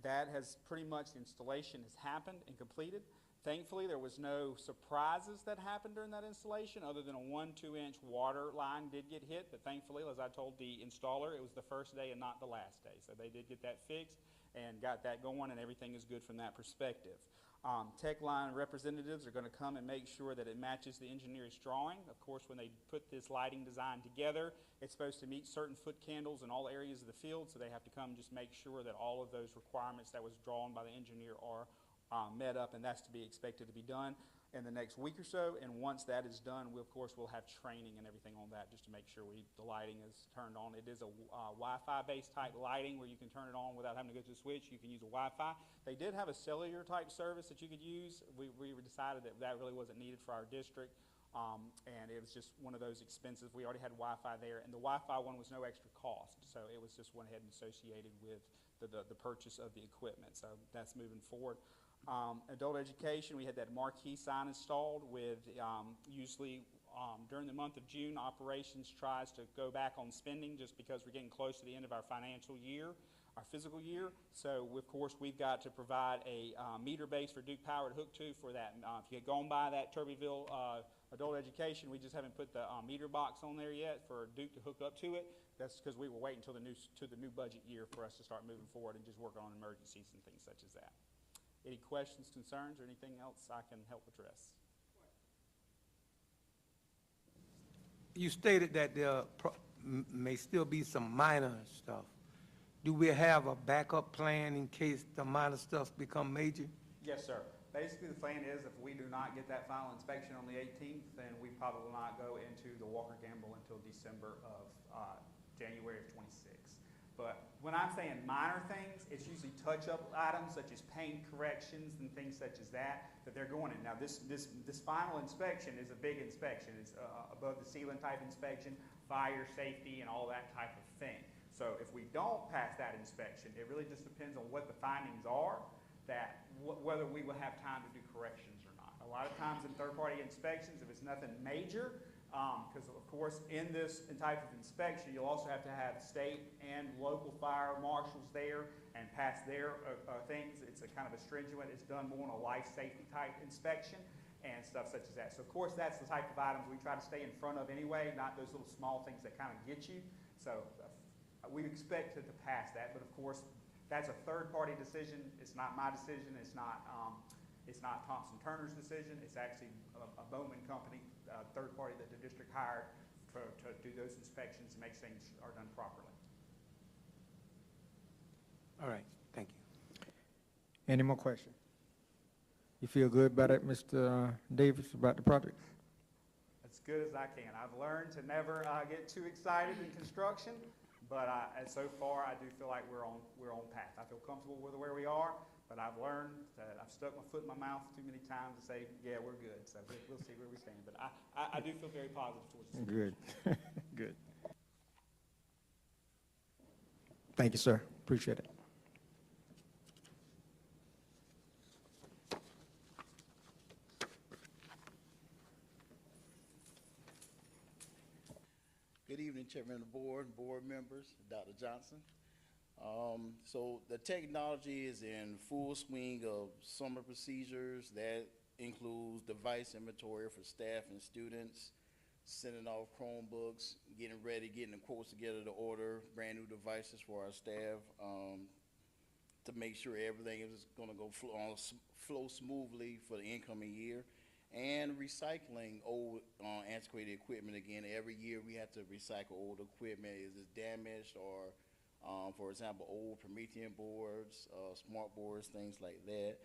That has pretty much, the installation has happened and completed. Thankfully, there was no surprises that happened during that installation, other than a 1-2-inch water line did get hit, but thankfully, as I told the installer, it was the first day and not the last day. So they did get that fixed and got that going, and everything is good from that perspective. Techline representatives are going to come and make sure that it matches the engineer's drawing. Of course, when they put this lighting design together, it's supposed to meet certain foot candles in all areas of the field, so they have to come and just make sure that all of those requirements that was drawn by the engineer are met up, and that's to be expected to be done in the next week or so. And once that is done, we, of course, will have training and everything on that, just to make sure the lighting is turned on. It is a Wi-Fi based type lighting where you can turn it on without having to go to the switch. You can use a Wi-Fi. They did have a cellular type service that you could use. We decided that really wasn't needed for our district, and it was just one of those expensive. We already had Wi-Fi there, and the Wi-Fi one was no extra cost, so it was just went ahead and associated with the purchase of the equipment. So that's moving forward. Adult education, we had that marquee sign installed with usually during the month of June, operations tries to go back on spending just because we're getting close to the end of our financial year, our fiscal year. So, of course, we've got to provide a meter base for Duke Power to hook to for that. If you had gone by that Turbyville adult education, we just haven't put the meter box on there yet for Duke to hook up to it. That's because we were waiting until the new budget year for us to start moving forward and just working on emergencies and things such as that. Any questions, concerns, or anything else I can help address? You stated that there may still be some minor stuff. do we have a backup plan in case the minor stuff become major? Yes, sir. Basically, the plan is if we do not get that final inspection on the 18th, then we probably will not go into the Walker Gamble until December of January of 26. But when I'm saying minor things, it's usually touch-up items such as paint corrections and things such as that they're going in. Now, this final inspection is a big inspection. It's above the ceiling type inspection, fire safety, and all that type of thing. So if we don't pass that inspection, it really just depends on what the findings are, whether we will have time to do corrections or not. A lot of times in third-party inspections, if it's nothing major, because of course in this type of inspection, you'll also have to have state and local fire marshals there and pass their things. It's a kind of a stringent, it's done more on a life safety type inspection and stuff such as that. So of course that's the type of items we try to stay in front of anyway, not those little small things that kind of get you. So we expect it to pass that, but of course that's a third-party decision. It's not my decision. It's not Thompson Turner's decision. It's actually a Bowman company, third party that the district hired to do those inspections and make things are done properly. All right, thank you. Any more questions? You feel good about it, Mr. Davis, about the project? As good as I can. I've learned to never get too excited in construction, but so far I do feel like we're on path. I feel comfortable with where we are, but I've learned that I've stuck my foot in my mouth too many times to say, yeah, we're good. So we'll see where we stand. But I do feel very positive towards this. Good, good. Thank you, sir. Appreciate it. Good evening, Chairman of the Board, board members, Dr. Johnson. So the technology is in full swing of summer procedures. That includes device inventory for staff and students, sending off Chromebooks, getting ready, getting the quotes together to order brand new devices for our staff to make sure everything is going to go flow smoothly for the incoming year. And recycling old antiquated equipment again. Every year we have to recycle old equipment. Is it damaged or, for example, old Promethean boards, smart boards, things like that.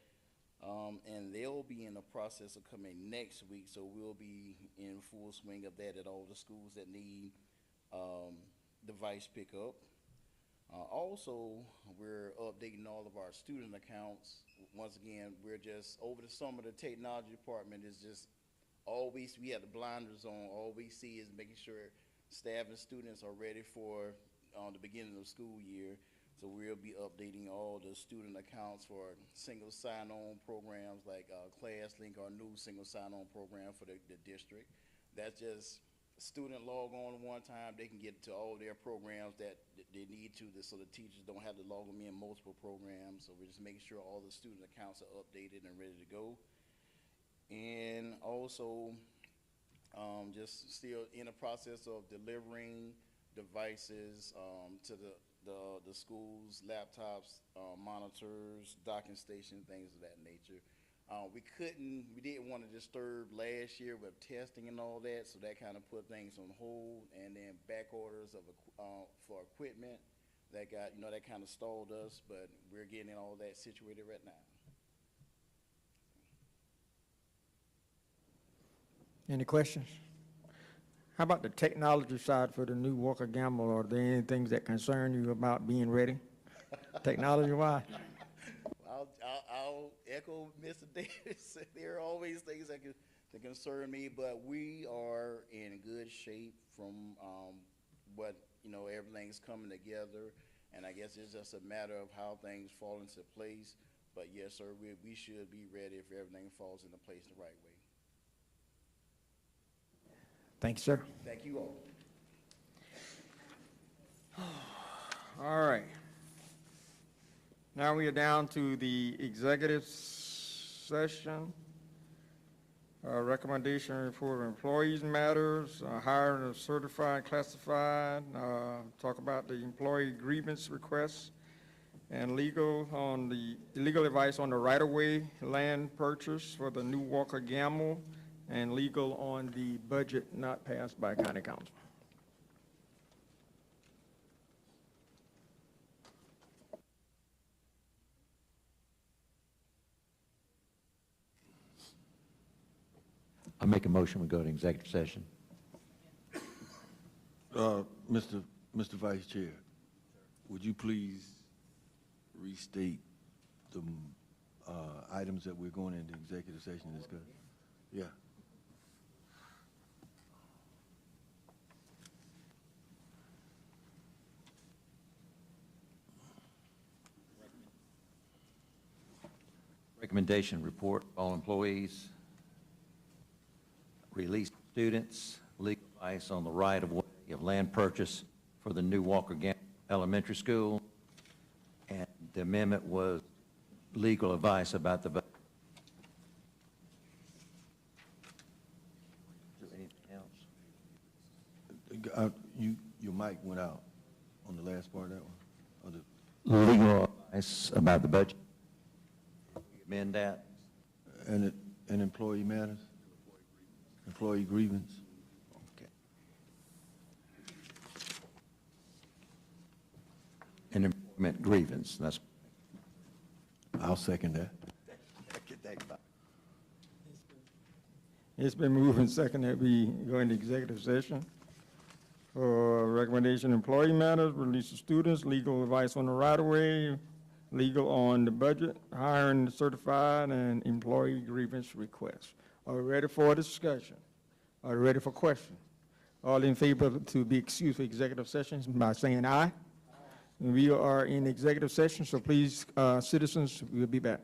And they'll be in the process of coming next week, so we'll be in full swing of that at all the schools that need device pickup. Also, we're updating all of our student accounts. Once again, we're just, over the summer, the technology department is just always, we have the blinders on. All we see is making sure staff and students are ready for the beginning of the school year. So we'll be updating all the student accounts for single sign-on programs like ClassLink, our new single sign-on program for the district. That's just student log on one time, they can get to all their programs that they need to, so the teachers don't have to log them in multiple programs. So we're just making sure all the student accounts are updated and ready to go. And also, just still in the process of delivering devices to the schools, laptops, monitors, docking stations, things of that nature. We didn't want to disturb last year with testing and all that, so that kind of put things on hold, and then back orders of for equipment that got, that kind of stalled us, but we're getting all that situated right now. Any questions? How about the technology side for the new Walker Gamble? Are there any things that concern you about being ready, technology-wise? I'll echo Mr. Davis. There are always things that concern me, but we are in good shape from what, everything's coming together, and I guess it's just a matter of how things fall into place. But yes, sir, we should be ready if everything falls into place the right way. Thank you, sir. Thank you all. All right. Now we are down to the executive session. Recommendation for employees matters, hiring of certified, classified, talk about the employee grievance requests, and legal advice on the right-of-way land purchase for the new Walker Gamble, and legal on the budget not passed by county council. I make a motion, we go to executive session. Mr. Vice Chair, would you please restate the items that we're going into executive session to discuss? Yeah. Recommendation report, all employees, release students, legal advice on the right of way of land purchase for the new Walker Gap Elementary School, and the amendment was legal advice about the budget. Is there anything else? Your mic went out on the last part of that one. Or the- Legal advice about the budget. Amend that. And employee matters? Employee grievance? Okay. And employment grievance, that's. I'll second that. It's been moved and second that we go into executive session for recommendation employee matters, release of students, legal advice on the right-of-way, legal on the budget, hiring certified, and employee grievance requests. Are we ready for discussion? Are we ready for question? All in favor to be excused for executive sessions by saying aye? We are in executive session, so please, citizens, we'll be back.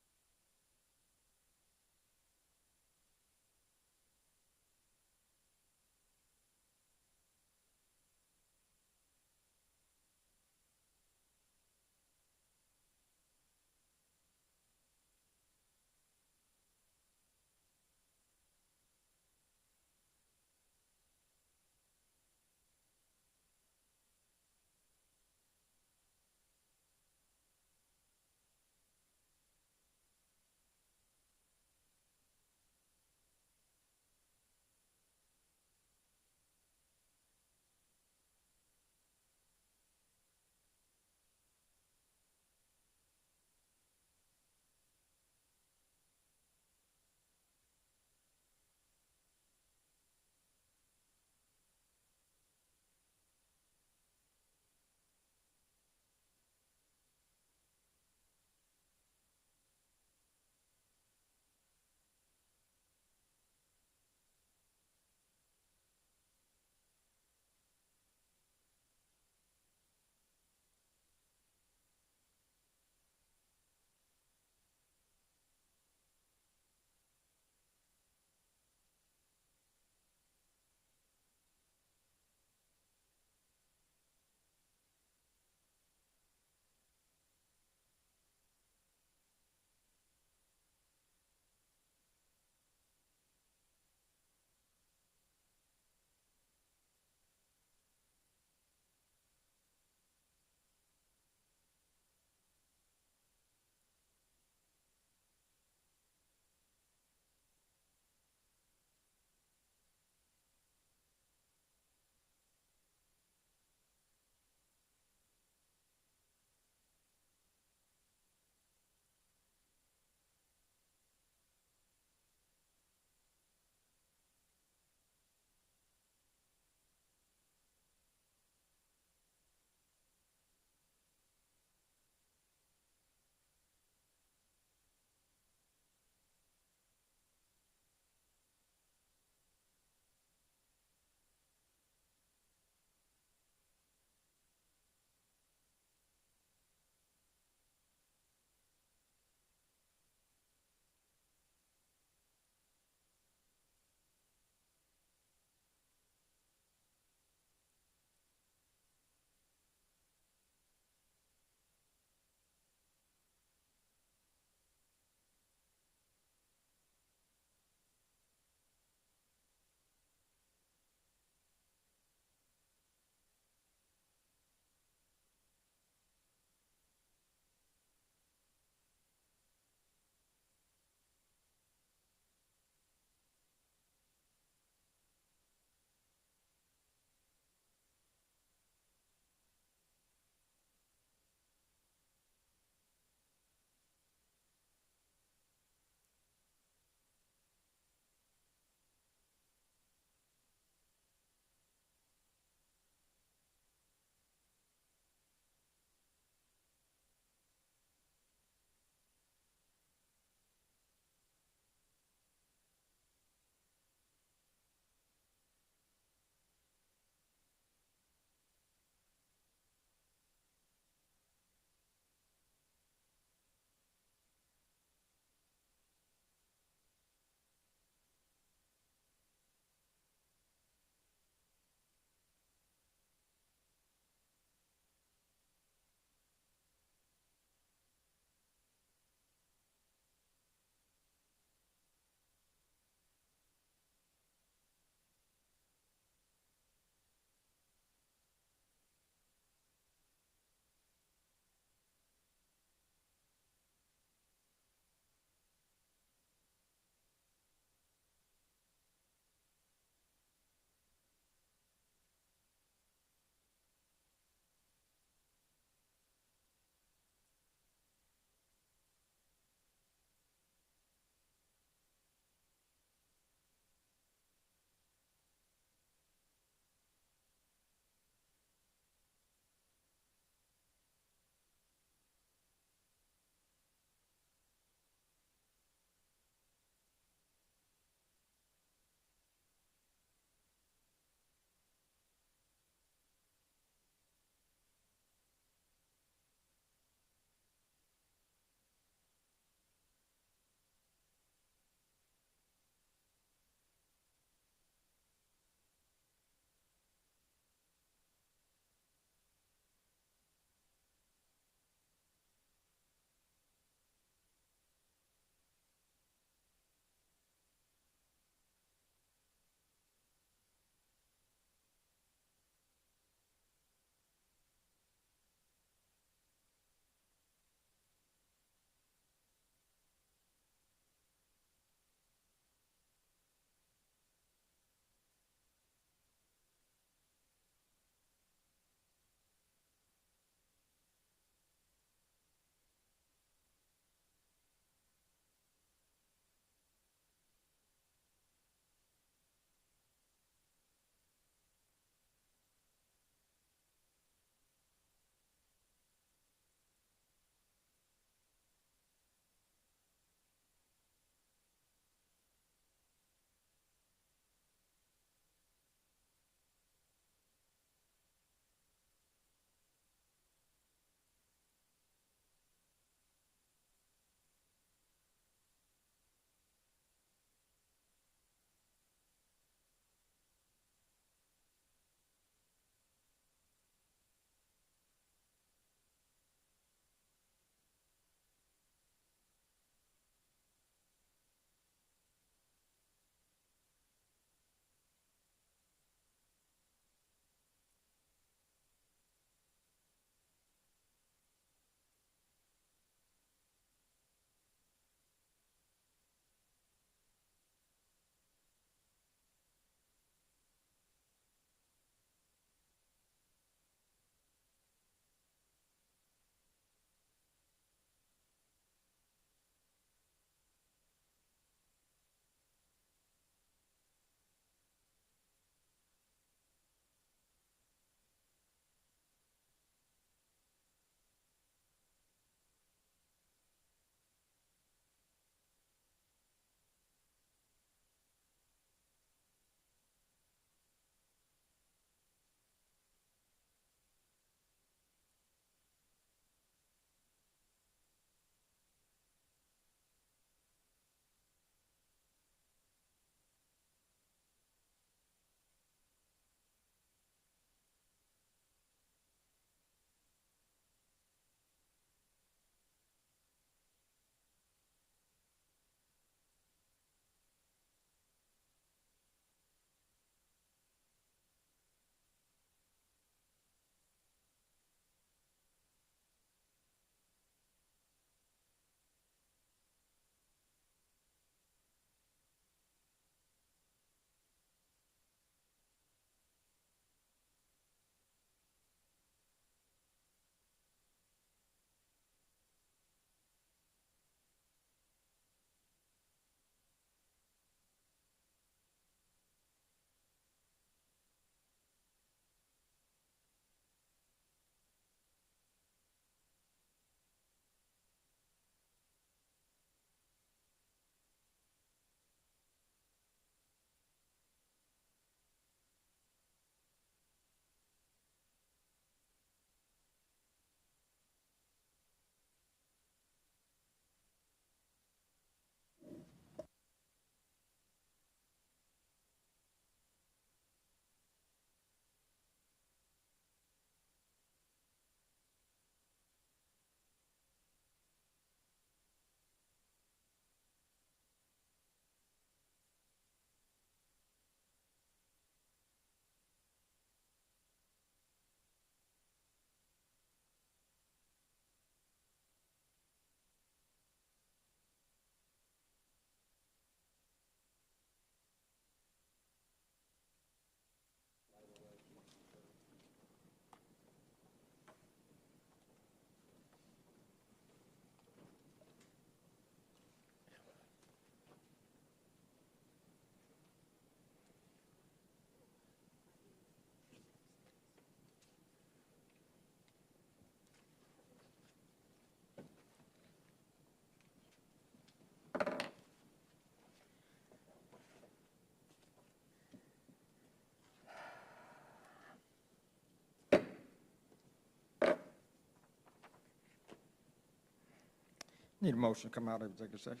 Need a motion to come out of executive session.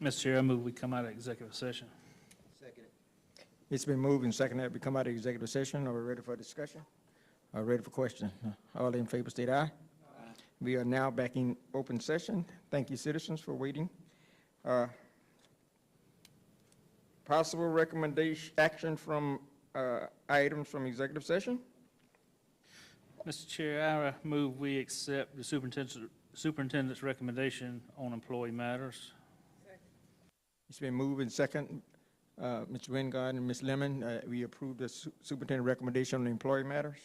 Mr. Chair, I move we come out of executive session. It's been moved and seconded that we come out of executive session. Are we ready for discussion? Are we ready for question? All in favor state aye. We are now back in open session. Thank you, citizens, for waiting. Possible recommendation, action from items from executive session? Mr. Chair, I move we accept the superintendent's recommendation on employee matters. It's been moved and second. Mr. Wingard and Ms. Lemon, we approve the superintendent recommendation on the employee matters.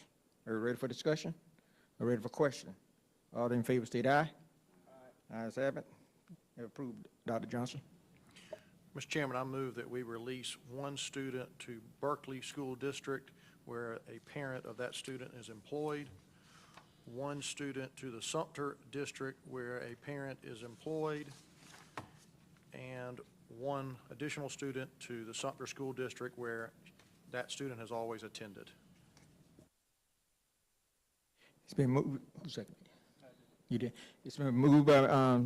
Are we ready for discussion? Are we ready for question? All in favor state aye. Ayes have it. Approved. Dr. Johnson. Mr. Chairman, I move that we release one student to Berkeley School District where a parent of that student is employed, one student to the Sumter District where a parent is employed, and one additional student to the Sumter School District where that student has always attended. It's been moved. Who's second? You did. It's been moved by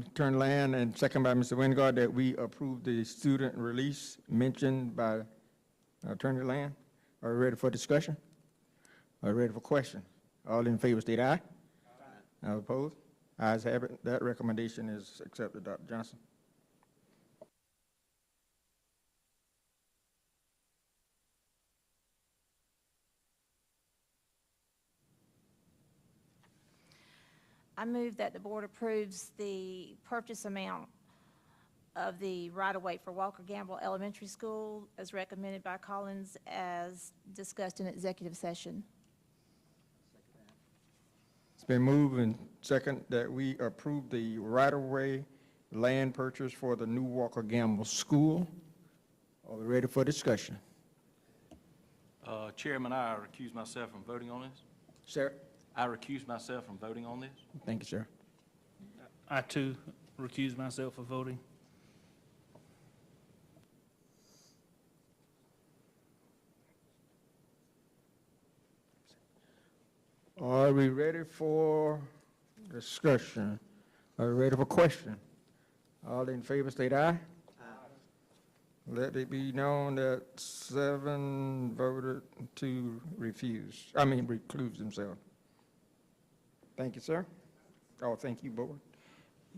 Attorney Land and second by Mr. Wingard that we approve the student release mentioned by Attorney Land. Are we ready for discussion? Are we ready for question? All in favor state aye. All opposed? Ayes have it. That recommendation is accepted, Dr. Johnson. I move that the board approves the purchase amount of the right-of-way for Walker Gamble Elementary School as recommended by Collins as discussed in executive session. It's been moved and second that we approve the right-of-way land purchase for the new Walker Gamble School. Are we ready for discussion? Chairman, I recuse myself from voting on this. Sir? I recuse myself from voting on this. Thank you, sir. I, too, recuse myself of voting. Are we ready for discussion? Are we ready for question? All in favor state aye. Let it be known that 7 voted to recuse themselves. Thank you, sir. Oh, thank you, board.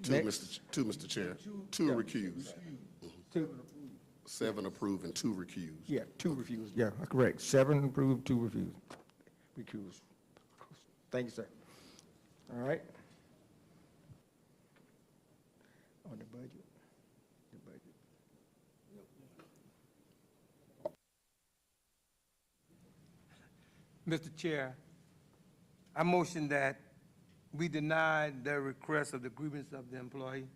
Two, Next. Mr. Chair. Two recused. 2, 7 approved and 2 recused. yeah, 2 refused. Yeah, correct. 7 approved, 2 refused. Recused. Thank you, sir. All right. On the budget. Mr. Chair, I motion that we deny the request of the grievance of the employee.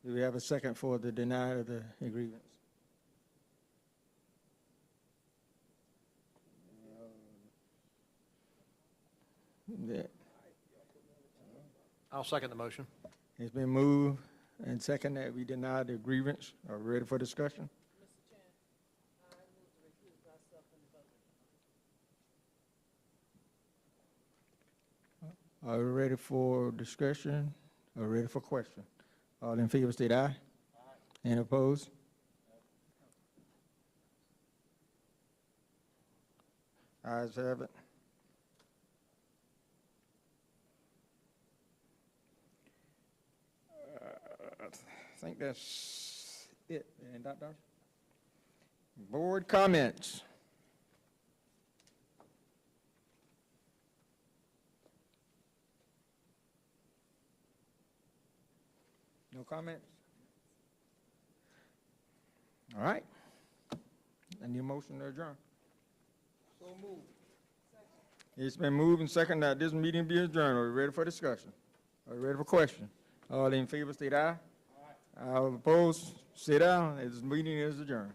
Do we have a second for the denial of the grievance? I'll second the motion. It's been moved and second that we deny the grievance. Are we ready for discussion? Are we ready for discussion? Are we ready for question? All in favor state aye. Any opposed? Ayes have it. I think that's it. And Dr. Board comments. No comments? All right. I need a motion to adjourn. So moved. It's been moved and seconded that this meeting be adjourned. Are we ready for discussion? Are we ready for question? All in favor, state aye. All opposed, sit down. This meeting is adjourned.